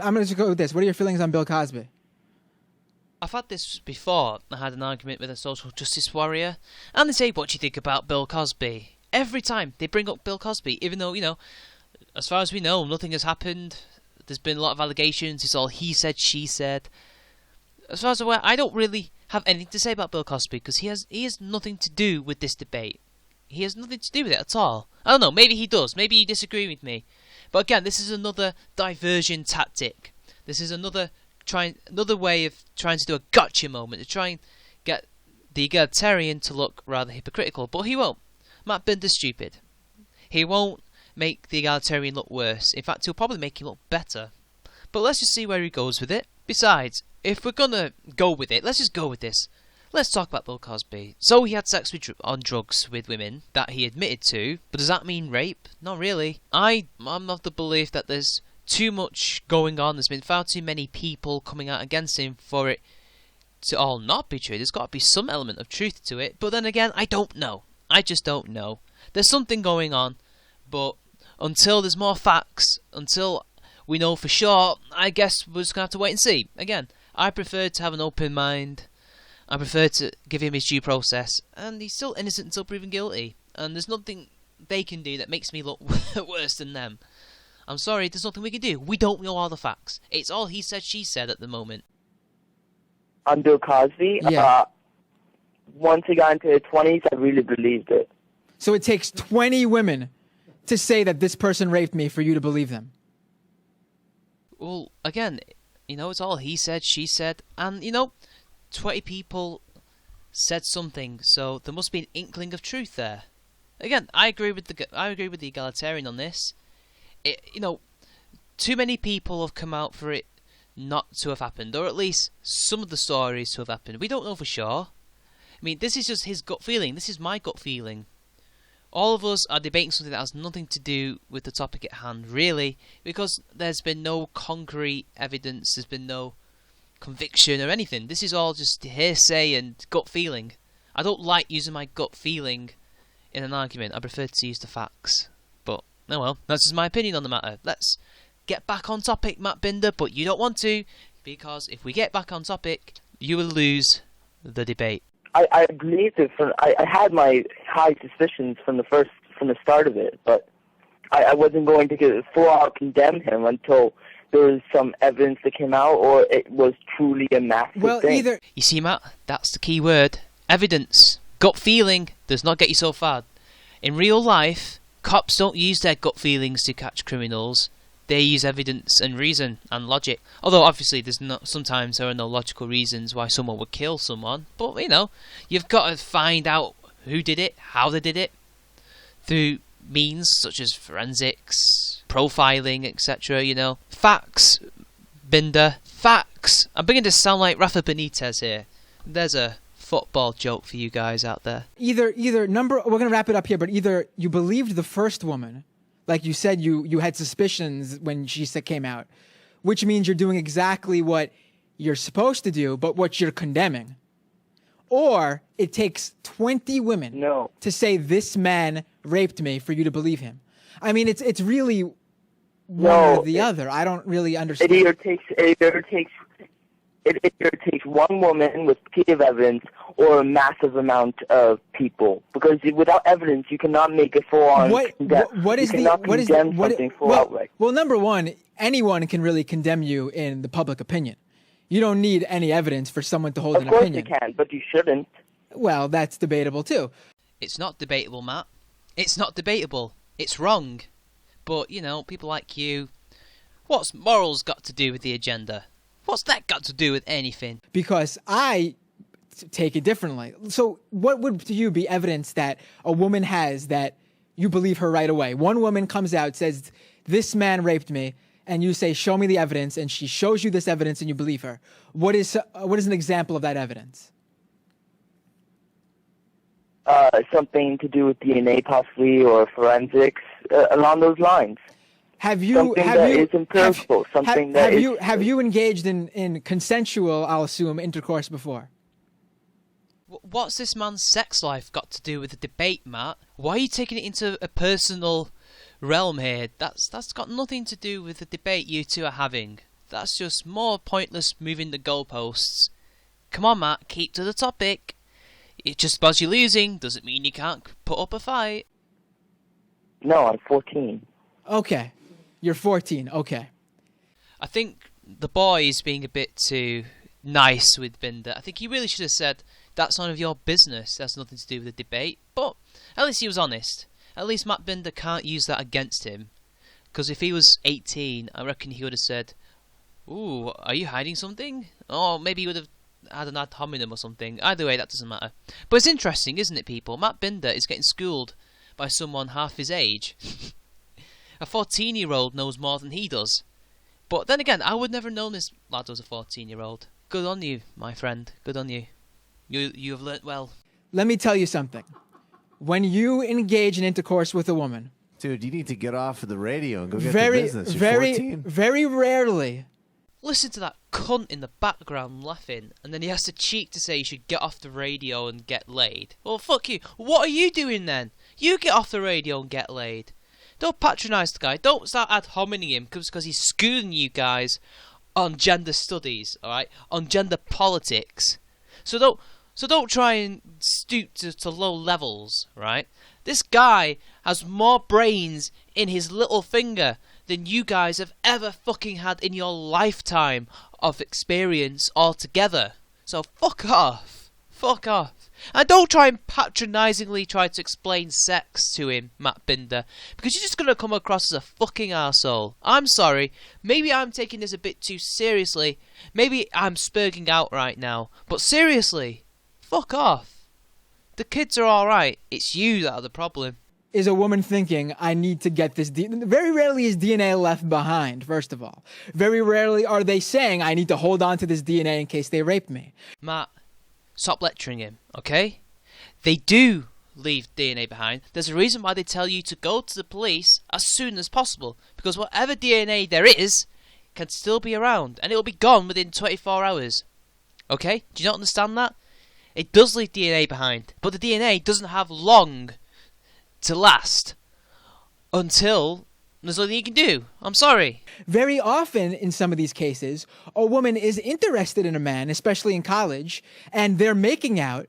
I'm going to go with this. What are your feelings on Bill Cosby? I've had this before. I had an argument with a social justice warrior, and they say, what do you think about Bill Cosby? Every time they bring up Bill Cosby, even though, as far as we know, nothing has happened. There's been a lot of allegations. It's all he said, she said. As far as I'm aware, I don't really have anything to say about Bill Cosby because he has nothing to do with this debate. He has nothing to do with it at all. I don't know, maybe he does. Maybe you disagree with me. But again, this is another diversion tactic. This is another way of trying to do a gotcha moment, to try and get the egalitarian to look rather hypocritical. But he won't. Matt Binder's stupid. He won't make the egalitarian look worse. In fact, he'll probably make him look better. But let's just see where he goes with it. Besides, if we're gonna go with it, let's just go with this. Let's talk about Bill Cosby. So he had sex on drugs with women that he admitted to, but does that mean rape? Not really. I'm of the belief that there's too much going on. There's been far too many people coming out against him for it to all not be true. There's got to be some element of truth to it. But then again, I don't know. I just don't know. There's something going on, but until there's more facts, until we know for sure, I guess we're just going to have to wait and see. Again, I prefer to have an open mind. I prefer to give him his due process, and he's still innocent until proven guilty. And there's nothing they can do that makes me look worse than them. I'm sorry, there's nothing we can do. We don't know all the facts. It's all he said, she said at the moment. On Bill Cosby, yeah. Once he got into his 20s, I really believed it. So it takes 20 women to say that this person raped me for you to believe them? Well, again, it's all he said, she said, and 20 people said something, so there must be an inkling of truth there. Again, I agree with the egalitarian on this. Too many people have come out for it not to have happened, or at least some of the stories to have happened. We don't know for sure. I mean, this is just his gut feeling. This is my gut feeling. All of us are debating something that has nothing to do with the topic at hand, really, because there's been no concrete evidence, there's been no conviction or anything. This is all just hearsay and gut feeling. I don't like using my gut feeling in an argument. I prefer to use the facts. But, oh well, that's just my opinion on the matter. Let's get back on topic, Matt Binder, but you don't want to, because if we get back on topic, you will lose the debate. I believed it. I had my high suspicions from the start of it, but I wasn't going to full out condemn him until there was some evidence that came out, or it was truly a massive thing. You see, Matt, that's the key word. Evidence. Gut feeling does not get you so far. In real life, cops don't use their gut feelings to catch criminals. They use evidence and reason and logic. Although obviously sometimes there are no logical reasons why someone would kill someone. But you've got to find out who did it, how they did it, through means such as forensics, profiling, etc. Facts, Binder, facts. I'm beginning to sound like Rafa Benitez here. There's a football joke for you guys out there. We're gonna wrap it up here, but either you believed the first woman, like you said, you had suspicions when she came out, which means you're doing exactly what you're supposed to do, but what you're condemning. Or it takes 20 women to say this man raped me for you to believe him. I mean, it's really one or the other. I don't really understand. It either takes one woman with plenty of evidence or a massive amount of people. Because without evidence, you cannot make a full-on something outright. Well, number one, anyone can really condemn you in the public opinion. You don't need any evidence for someone to hold an opinion. Of course you can, but you shouldn't. Well, that's debatable too. It's not debatable, Matt. It's not debatable. It's wrong. But, people like you, what's morals got to do with the agenda? What's that got to do with anything? Because I take it differently. So what would to you be evidence that a woman has that you believe her right away? One woman comes out, says, this man raped me, and you say, show me the evidence, and she shows you this evidence and you believe her. What is an example of that evidence? Something to do with DNA possibly, or forensics, along those lines. Have you engaged in consensual, I'll assume, intercourse before? What's this man's sex life got to do with the debate, Matt? Why are you taking it into a personal realm here? That's got nothing to do with the debate you two are having. That's just more pointless moving the goalposts Come on, Matt, keep to the topic. It just because you're losing doesn't mean you can't put up a fight. No, I'm 14. Okay. You're 14. Okay. I think the boy is being a bit too nice with Binder. I think he really should have said, that's none of your business. That's nothing to do with the debate. But at least he was honest. At least Matt Binder can't use that against him. Because if he was 18, I reckon he would have said, ooh, are you hiding something? Or maybe he would have had an ad hominem or something. Either way, that doesn't matter. But it's interesting, isn't it, people? Matt Binder is getting schooled by someone half his age. A 14-year-old knows more than he does. But then again, I would never have known this lad was a 14-year-old. Good on you, my friend. Good on you. You have learnt well. Let me tell you something. When you engage in intercourse with a woman... Dude, you need to get off of the radio and go get to business. You're 14. Very rarely... Listen to that cunt in the background laughing, and then he has the cheek to say you should get off the radio and get laid. Well, fuck you. What are you doing then? You get off the radio and get laid. Don't patronise the guy. Don't start ad hominem him because he's schooling you guys on gender studies, alright? On gender politics. So don't try and stoop to low levels, right? This guy has more brains in his little finger than you guys have ever fucking had in your lifetime of experience altogether. So fuck off. Fuck off. And don't try and patronisingly try to explain sex to him, Matt Binder, because you're just going to come across as a fucking arsehole. I'm sorry. Maybe I'm taking this a bit too seriously. Maybe I'm spurging out right now. But seriously, fuck off. The kids are alright. It's you that are the problem. Is a woman thinking, I need to get this... Very rarely is DNA left behind, first of all. Very rarely are they saying, I need to hold on to this DNA in case they rape me. Matt, stop lecturing him, okay? They do leave DNA behind. There's a reason why they tell you to go to the police as soon as possible. Because whatever DNA there is can still be around. And it will be gone within 24 hours. Okay? Do you not understand that? It does leave DNA behind. But the DNA doesn't have long to last until there's nothing you can do. I'm sorry. Very often in some of these cases, a woman is interested in a man, especially in college, and they're making out,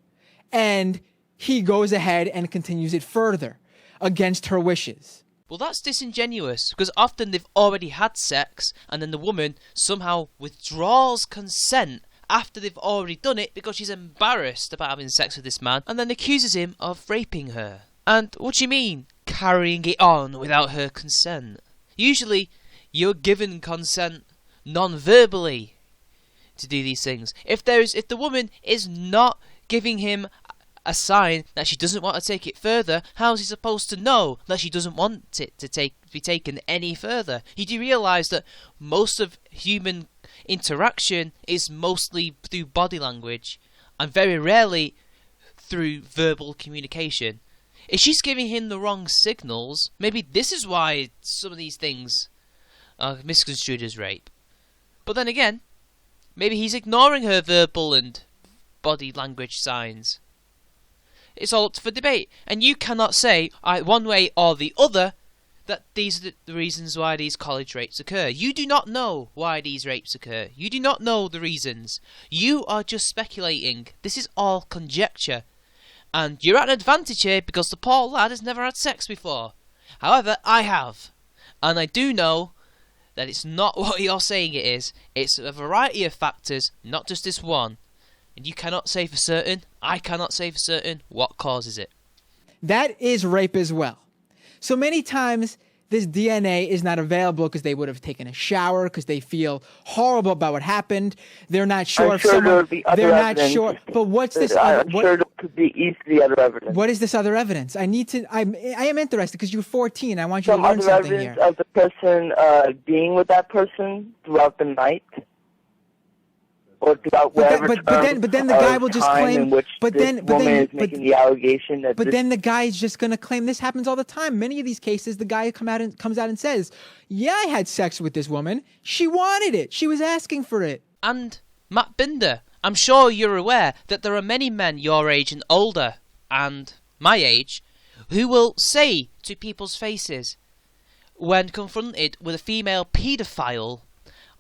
and he goes ahead and continues it further against her wishes. Well, that's disingenuous, because often they've already had sex, and then the woman somehow withdraws consent after they've already done it because she's embarrassed about having sex with this man, and then accuses him of raping her. And what do you mean, carrying it on without her consent? Usually, you're given consent non-verbally to do these things. If the woman is not giving him a sign that she doesn't want to take it further, how is he supposed to know that she doesn't want it to be taken any further? You do realise that most of human interaction is mostly through body language and very rarely through verbal communication. If she's giving him the wrong signals, maybe this is why some of these things are misconstrued as rape. But then again, maybe he's ignoring her verbal and body language signs. It's all up for debate. And you cannot say one way or the other that these are the reasons why these college rapes occur. You do not know why these rapes occur. You do not know the reasons. You are just speculating. This is all conjecture. And you're at an advantage here because the poor lad has never had sex before. However, I have. And I do know that it's not what you're saying it is. It's a variety of factors, not just this one. And you cannot say for certain, I cannot say for certain, what causes it. That is rape as well. So many times this DNA is not available because they would have taken a shower, because they feel horrible about what happened. They're not sure if someone... They're not sure. But what's this... I'm sure there could be easily other evidence. What is this other evidence? I am interested because you're 14. I want you to learn something here. Some other evidence of the person being with that person throughout the night. Or throughout whatever but then the guy will just claim. But then the allegation that. But then the guy is just going to claim. This happens all the time. Many of these cases, the guy comes out and says, "Yeah, I had sex with this woman. She wanted it. She was asking for it." And Matt Binder, I'm sure you're aware that there are many men your age and older, and my age, who will say to people's faces, when confronted with a female paedophile,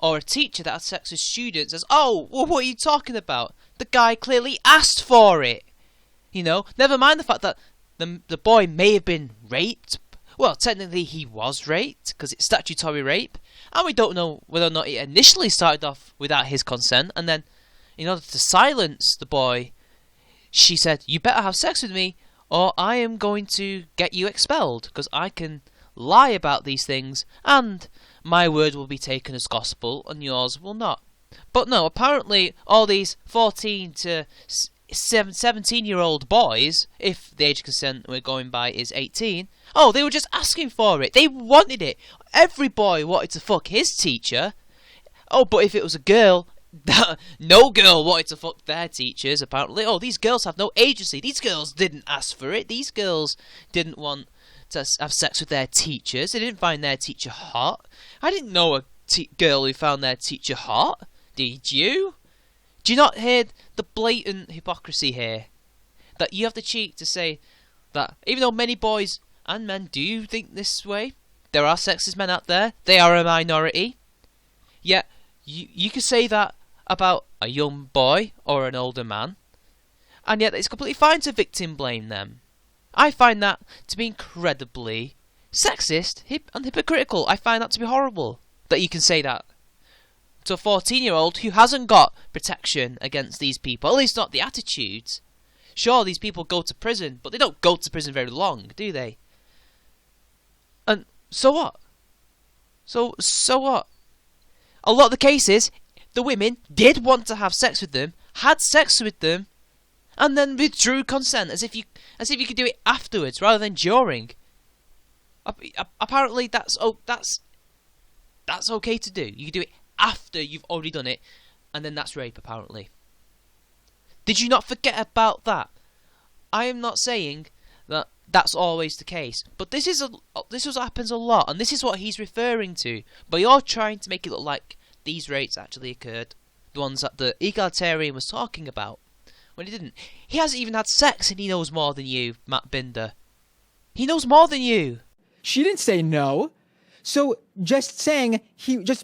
or a teacher that has sex with students, as, "Oh, well, what are you talking about? The guy clearly asked for it. You know, never mind the fact that the boy may have been raped. Well, technically he was raped, because it's statutory rape. And we don't know whether or not it initially started off without his consent. And then, in order to silence the boy, she said, "You better have sex with me, or I am going to get you expelled, because I can lie about these things, and my word will be taken as gospel, and yours will not." But no, apparently all these 14 to 17-year-old boys, if the age of consent we're going by is 18, oh, they were just asking for it. They wanted it. Every boy wanted to fuck his teacher. Oh, but if it was a girl, no girl wanted to fuck their teachers, apparently. Oh, these girls have no agency. These girls didn't ask for it. These girls didn't want to have sex with their teachers. They didn't find their teacher hot. I didn't know a girl who found their teacher hot. Did you? Do you not hear the blatant hypocrisy here? That you have the cheek to say that even though many boys and men do think this way, there are sexist men out there, they are a minority. Yet, you could say that about a young boy or an older man, and yet it's completely fine to victim blame them. I find that to be incredibly sexist and hypocritical. I find that to be horrible, that you can say that to a 14-year-old who hasn't got protection against these people, at least not the attitudes. Sure, these people go to prison, but they don't go to prison very long, do they? And so what? So what? A lot of the cases, the women did want to have sex with them, had sex with them, and then withdrew consent, as if you could do it afterwards rather than during. Apparently, that's okay to do. You can do it after you've already done it, and then that's rape, apparently. Did you not forget about that? I am not saying that that's always the case, but this is what happens a lot, and this is what he's referring to. But you're trying to make it look like these rapes actually occurred, the ones that the egalitarian was talking about, when he didn't. He hasn't even had sex, and he knows more than you, Matt Binder. He knows more than you. She didn't say no. So just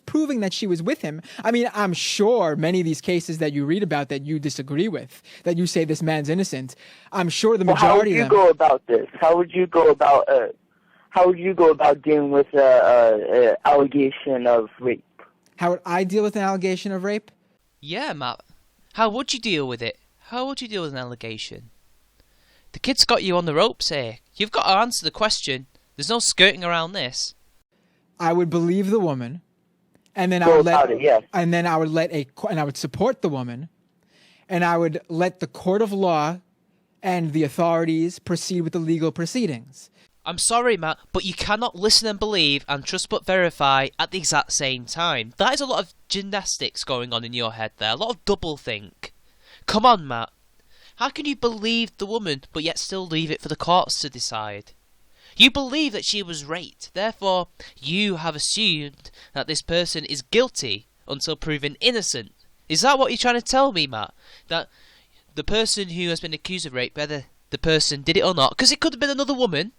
proving that she was with him. I mean, I'm sure many of these cases that you read about that you disagree with, that you say this man's innocent, I'm sure the majority of them. How would you go about this? How would you go about dealing with an allegation of rape? How would I deal with an allegation of rape? Yeah, Matt. How would you deal with it? How would you deal with an allegation? The kid's got you on the ropes here. You've got to answer the question. There's no skirting around this. I would believe the woman, and then I would support the woman, and I would let the court of law and the authorities proceed with the legal proceedings. I'm sorry, Matt, but you cannot listen and believe and trust but verify at the exact same time. That is a lot of gymnastics going on in your head there, a lot of doublethink. Come on, Matt. How can you believe the woman but yet still leave it for the courts to decide? You believe that she was raped, therefore you have assumed that this person is guilty until proven innocent. Is that what you're trying to tell me, Matt? That the person who has been accused of rape, whether the person did it or not, because it could have been another woman.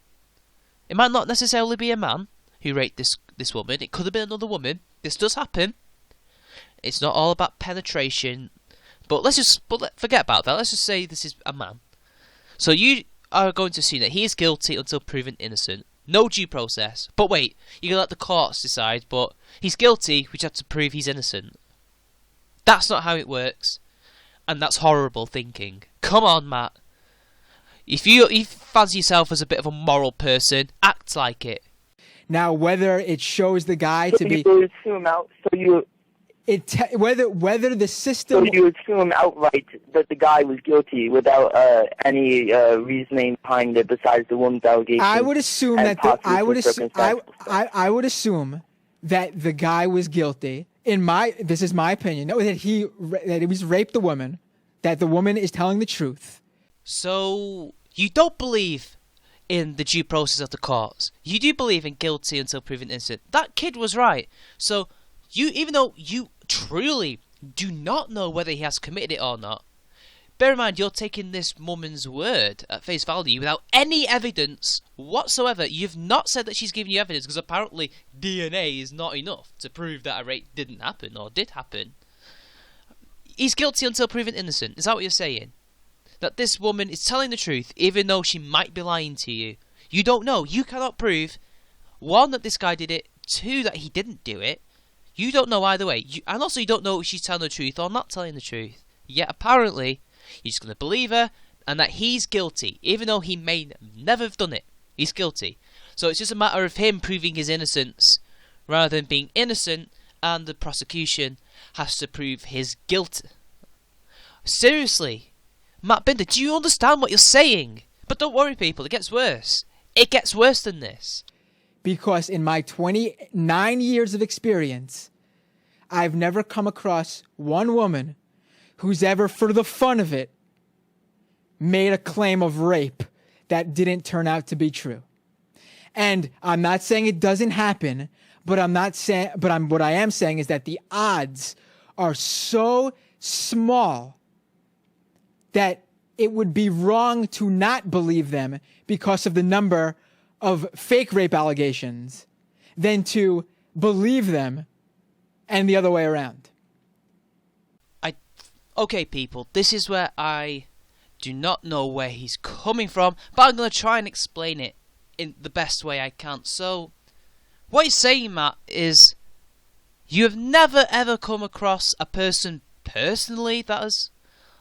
It might not necessarily be a man who raped this woman. It could have been another woman. This does happen. It's not all about penetration. But forget about that. Let's just say this is a man. So you are going to assume that he is guilty until proven innocent. No due process. But wait, you're going to let the courts decide, but he's guilty, which have to prove he's innocent. That's not how it works. And that's horrible thinking. Come on, Matt. If you fancy yourself as a bit of a moral person, act like it. Now, whether it shows the guy to be... whether the system... So you assume outright that the guy was guilty without any reasoning behind it besides the woman's allegation? I would assume that I would assume that the guy was guilty. This is my opinion. That he was raped the woman. That the woman is telling the truth. So you don't believe in the due process of the courts. You do believe in guilty until proven innocent. That kid was right. So even though you truly do not know whether he has committed it or not, bear in mind you're taking this woman's word at face value without any evidence whatsoever. You've not said that she's giving you evidence, because apparently DNA is not enough to prove that a rape didn't happen or did happen. he's guilty until proven innocent. Is that what you're saying? That this woman is telling the truth even though she might be lying to you. You don't know. You cannot prove, 1, that this guy did it, 2, that he didn't do it. You don't know either way. And also you don't know if she's telling the truth or not telling the truth. Yet apparently, you're just going to believe her and that he's guilty, even though he may never have done it. He's guilty. So it's just a matter of him proving his innocence rather than being innocent and the prosecution has to prove his guilt. Seriously, Matt Binder, do you understand what you're saying? But don't worry, people, it gets worse. It gets worse than this. Because in my 29 years of experience, I've never come across one woman who's ever, for the fun of it, made a claim of rape that didn't turn out to be true. And I'm not saying it doesn't happen, but what I am saying is that the odds are so small that it would be wrong to not believe them because of the number of fake rape allegations than to believe them and the other way around. Okay, people, this is where I do not know where he's coming from, but I'm going to try and explain it in the best way I can. So, what you're saying, Matt, is you have never ever come across a person personally that has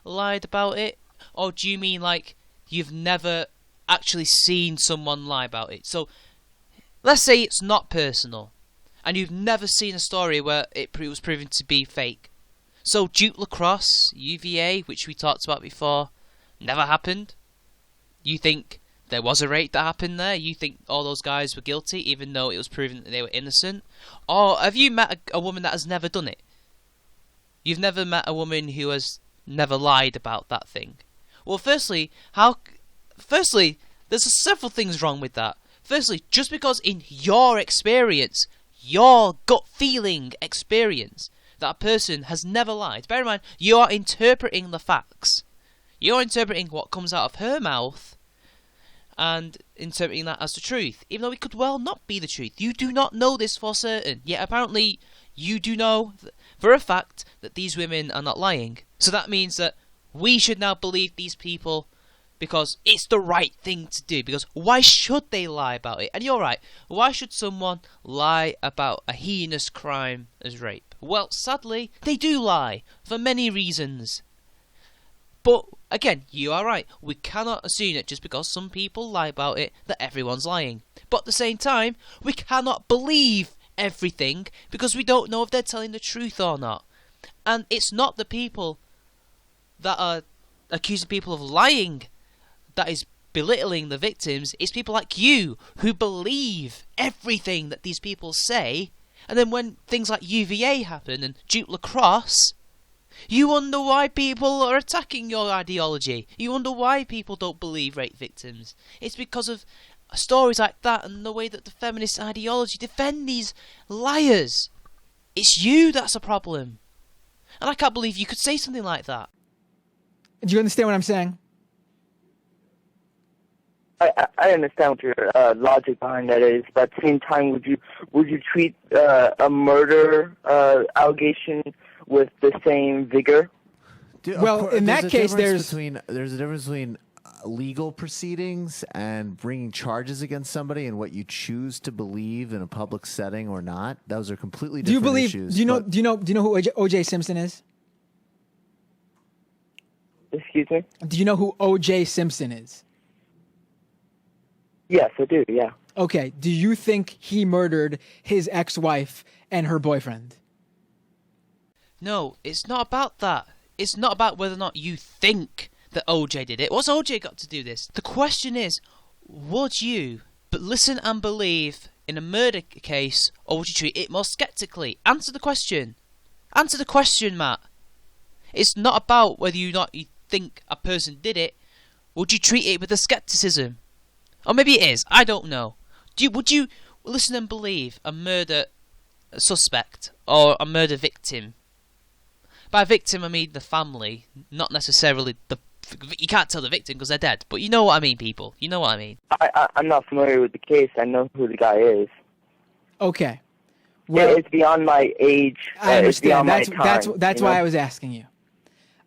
lied about it? Or do you mean like you've never actually seen someone lie about it? So, let's say it's not personal, and you've never seen a story where it was proven to be fake. So, Duke Lacrosse, UVA, which we talked about before, never happened? You think there was a rape that happened there? You think all those guys were guilty, even though it was proven that they were innocent? Or have you met a woman that has never done it? You've never met a woman who has never lied about that thing? Well, firstly, there's several things wrong with that. Firstly, just because in your experience, your gut feeling experience, that a person has never lied. Bear in mind, you are interpreting the facts. You're interpreting what comes out of her mouth and interpreting that as the truth, even though it could well not be the truth. You do not know this for certain, yet apparently you do know for a fact that these women are not lying. So that means that we should now believe these people because it's the right thing to do. Because why should they lie about it? And you're right, why should someone lie about a heinous crime as rape? Well, sadly, they do lie, for many reasons. But, again, you are right, we cannot assume that just because some people lie about it, that everyone's lying. But at the same time, we cannot believe everything, because we don't know if they're telling the truth or not. And it's not the people that are accusing people of lying that is belittling the victims, it's people like you who believe everything that these people say, and then when things like UVA happen and Duke Lacrosse, you wonder why people are attacking your ideology. You wonder why people don't believe rape victims. It's because of stories like that and the way that the feminist ideology defend these liars. It's you that's a problem. And I can't believe you could say something like that. Do you understand what I'm saying? I understand what your logic behind that is, but at the same time, would you treat a murder allegation with the same vigor? Well, in that case, there's a difference between legal proceedings and bringing charges against somebody and what you choose to believe in a public setting or not. Those are completely different issues. Do you know who O.J. Simpson is? Excuse me? Do you know who O.J. Simpson is? Yes, I do, yeah. Okay, do you think he murdered his ex-wife and her boyfriend? No, it's not about that. It's not about whether or not you think that OJ did it. What's OJ got to do this? The question is, would you listen and believe in a murder case, or would you treat it more skeptically? Answer the question. Answer the question, Matt. It's not about whether or not you think a person did it. Would you treat it with a skepticism? Or maybe it is. I don't know. Would you listen and believe a murder suspect or a murder victim? By victim, I mean the family, not necessarily the... You can't tell the victim because they're dead, but you know what I mean, people. You know what I mean. I'm not familiar with the case. I know who the guy is. Okay. Well, it's beyond my age. I understand. It's beyond my time, that's why I was asking you.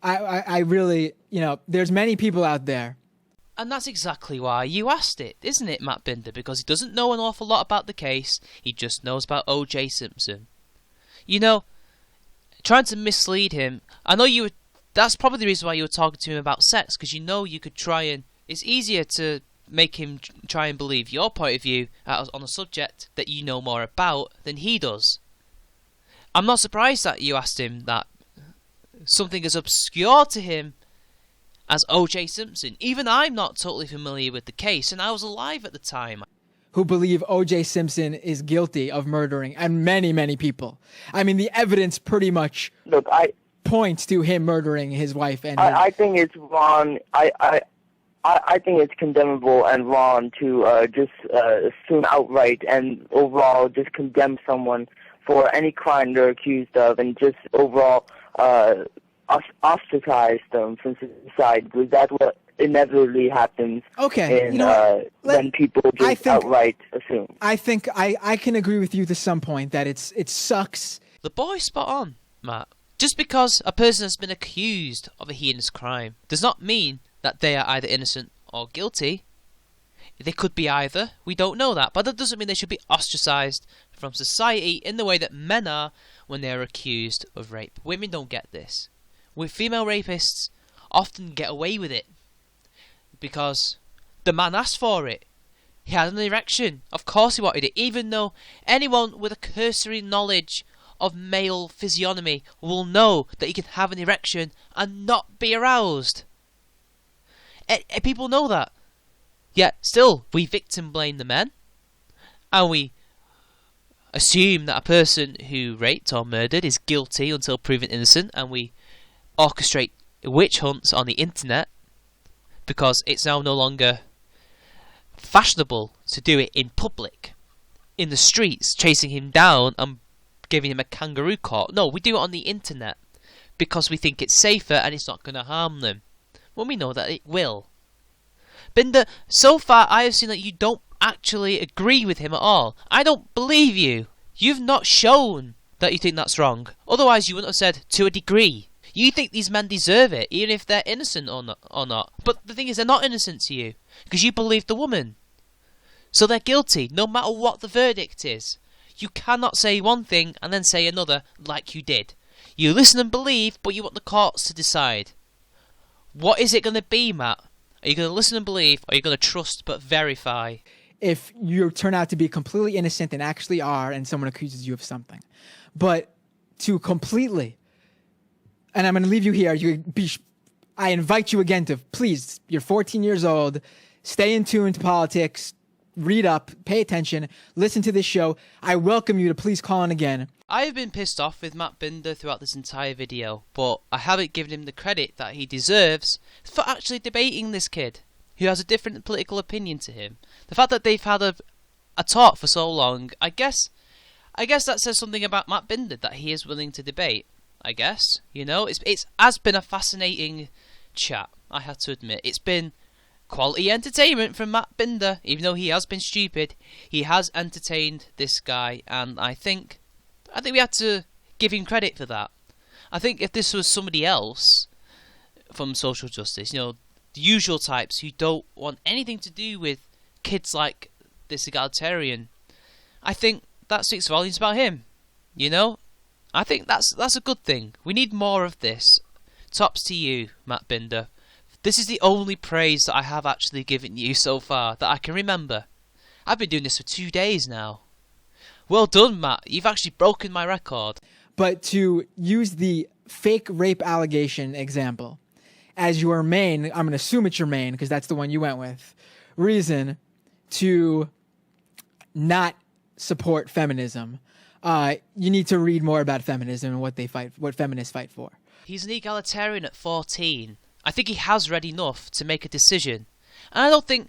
I really, there's many people out there. And that's exactly why you asked it, isn't it, Matt Binder? Because he doesn't know an awful lot about the case. He just knows about O.J. Simpson. Trying to mislead him. I know you were. That's probably the reason why you were talking to him about sex, because you could try and. It's easier to make him try and believe your point of view on a subject that you know more about than he does. I'm not surprised that you asked him that something as obscure to him as O.J. Simpson. Even I'm not totally familiar with the case, and I was alive at the time. Who believe O.J. Simpson is guilty of murdering, and many, many people. I mean, the evidence pretty much points to him murdering his wife. And I think it's wrong. I think it's condemnable and wrong to just assume outright and overall just condemn someone for any crime they're accused of, and just overall ostracize them from society, because that's what inevitably happens. Okay, when people just outright assume. I think I can agree with you to some point that it sucks. The boy's spot on, Matt. Just because a person has been accused of a heinous crime does not mean that they are either innocent or guilty. They could be either. We don't know that. But that doesn't mean they should be ostracized from society in the way that men are when they are accused of rape. Women don't get this. With female rapists often get away with it because the man asked for it. He had an erection. Of course he wanted it, even though anyone with a cursory knowledge of male physiognomy will know that he can have an erection and not be aroused. People know that. Yet still, we victim blame the men, and we assume that a person who raped or murdered is guilty until proven innocent, and we orchestrate witch hunts on the internet because it's now no longer fashionable to do it in public, in the streets, chasing him down and giving him a kangaroo court. No, we do it on the internet because we think it's safer and it's not going to harm them, when we know that it will. Binder, so far I have seen that you don't actually agree with him at all. I don't believe you. You've not shown that you think that's wrong. Otherwise you wouldn't have said, to a degree. You think these men deserve it, even if they're innocent or not. But the thing is, they're not innocent to you, because you believe the woman. So they're guilty, no matter what the verdict is. You cannot say one thing and then say another like you did. You listen and believe, but you want the courts to decide. What is it going to be, Matt? Are you going to listen and believe, or are you going to trust but verify? If you turn out to be completely innocent and actually are, and someone accuses you of something. But to completely, and I'm going to leave you here, I invite you again to, please, you're 14 years old, stay in tune to politics, read up, pay attention, listen to this show. I welcome you to please call in again. I have been pissed off with Matt Binder throughout this entire video, but I haven't given him the credit that he deserves for actually debating this kid who has a different political opinion to him. The fact that they've had a talk for so long, I guess that says something about Matt Binder, that he is willing to debate. I guess, it has been a fascinating chat, I have to admit. It's been quality entertainment from Matt Binder. Even though he has been stupid, he has entertained this guy, and I think we have to give him credit for that. I think if this was somebody else from social justice, the usual types who don't want anything to do with kids like this egalitarian, I think that speaks volumes about him. I think that's a good thing. We need more of this. Tops to you, Matt Binder. This is the only praise that I have actually given you so far that I can remember. I've been doing this for 2 days now. Well done, Matt. You've actually broken my record. But to use the fake rape allegation example as your main, I'm going to assume it's your main because that's the one you went with, reason to not support feminism, you need to read more about feminism and what feminists fight for. He's an egalitarian at 14. I think he has read enough to make a decision. And I don't think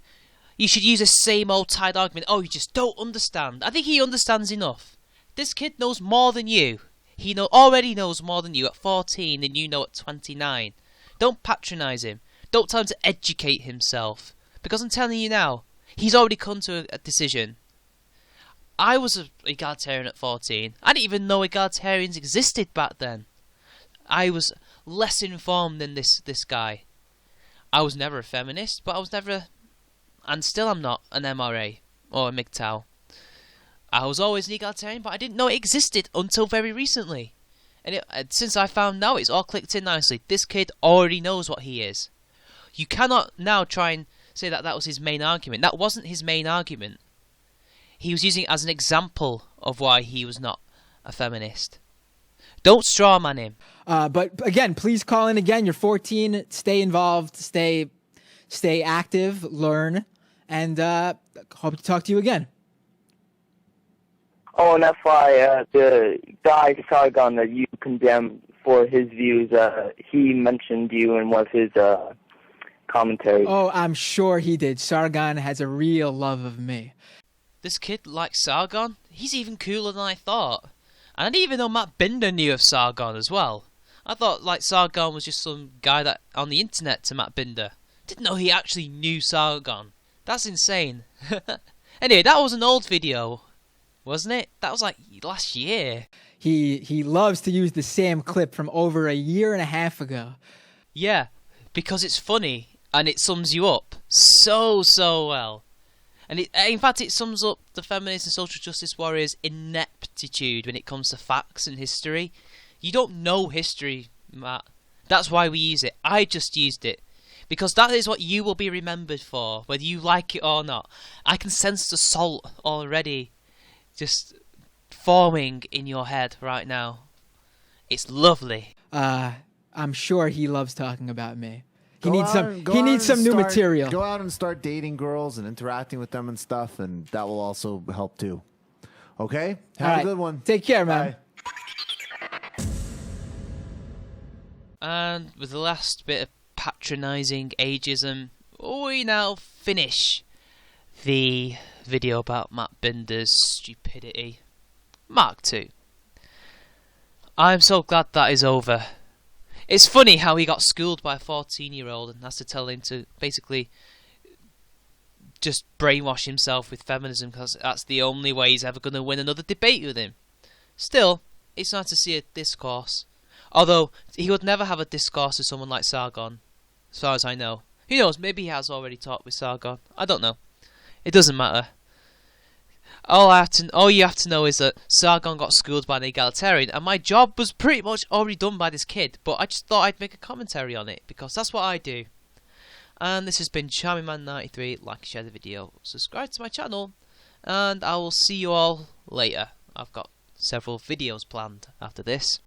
you should use the same old tired argument, oh, you just don't understand. I think he understands enough. This kid knows more than you. He already knows more than you at 14 than you know at 29. Don't patronise him. Don't tell him to educate himself. Because I'm telling you now, he's already come to a decision. I was an egalitarian at 14. I didn't even know egalitarians existed back then. I was less informed than this guy. I was never a feminist, but I was never, and still I'm not, an MRA or a MGTOW. I was always an egalitarian, but I didn't know it existed until very recently. And since I found out, it's all clicked in nicely. This kid already knows what he is. You cannot now try and say that that was his main argument. That wasn't his main argument. He was using it as an example of why he was not a feminist. Don't strawman him. But again, please call in again. You're 14. Stay involved. Stay active. Learn. And hope to talk to you again. Oh, and that's why the guy Sargon that you condemned for his views, he mentioned you in one of his commentaries. Oh, I'm sure he did. Sargon has a real love of me. This kid likes Sargon? He's even cooler than I thought. And I didn't even know Matt Binder knew of Sargon as well. I thought like Sargon was just some guy that on the internet to Matt Binder. Didn't know he actually knew Sargon. That's insane. Anyway, that was an old video, wasn't it? That was like last year. He loves to use the same clip from over a year and a half ago. Yeah, because it's funny and it sums you up so well. And in fact, it sums up the feminist and social justice warriors' ineptitude when it comes to facts and history. You don't know history, Matt. That's why we use it. I just used it. Because that is what you will be remembered for, whether you like it or not. I can sense the salt already just forming in your head right now. It's lovely. I'm sure he loves talking about me. He needs some new material. Go out and start dating girls and interacting with them and stuff, and that will also help too. Okay? Have a good one. Take care, man. Bye. And with the last bit of patronising ageism, we now finish the video about Matt Binder's stupidity. Mark 2. I'm so glad that is over. It's funny how he got schooled by a 14-year-old and has to tell him to basically just brainwash himself with feminism because that's the only way he's ever going to win another debate with him. Still, it's nice to see a discourse. Although, he would never have a discourse with someone like Sargon, as far as I know. Who knows, maybe he has already talked with Sargon. I don't know. It doesn't matter. All you have to know is that Sargon got schooled by an egalitarian, and my job was pretty much already done by this kid, but I just thought I'd make a commentary on it, because that's what I do. And this has been CharmingMan93. Like and share the video, subscribe to my channel, and I will see you all later. I've got several videos planned after this.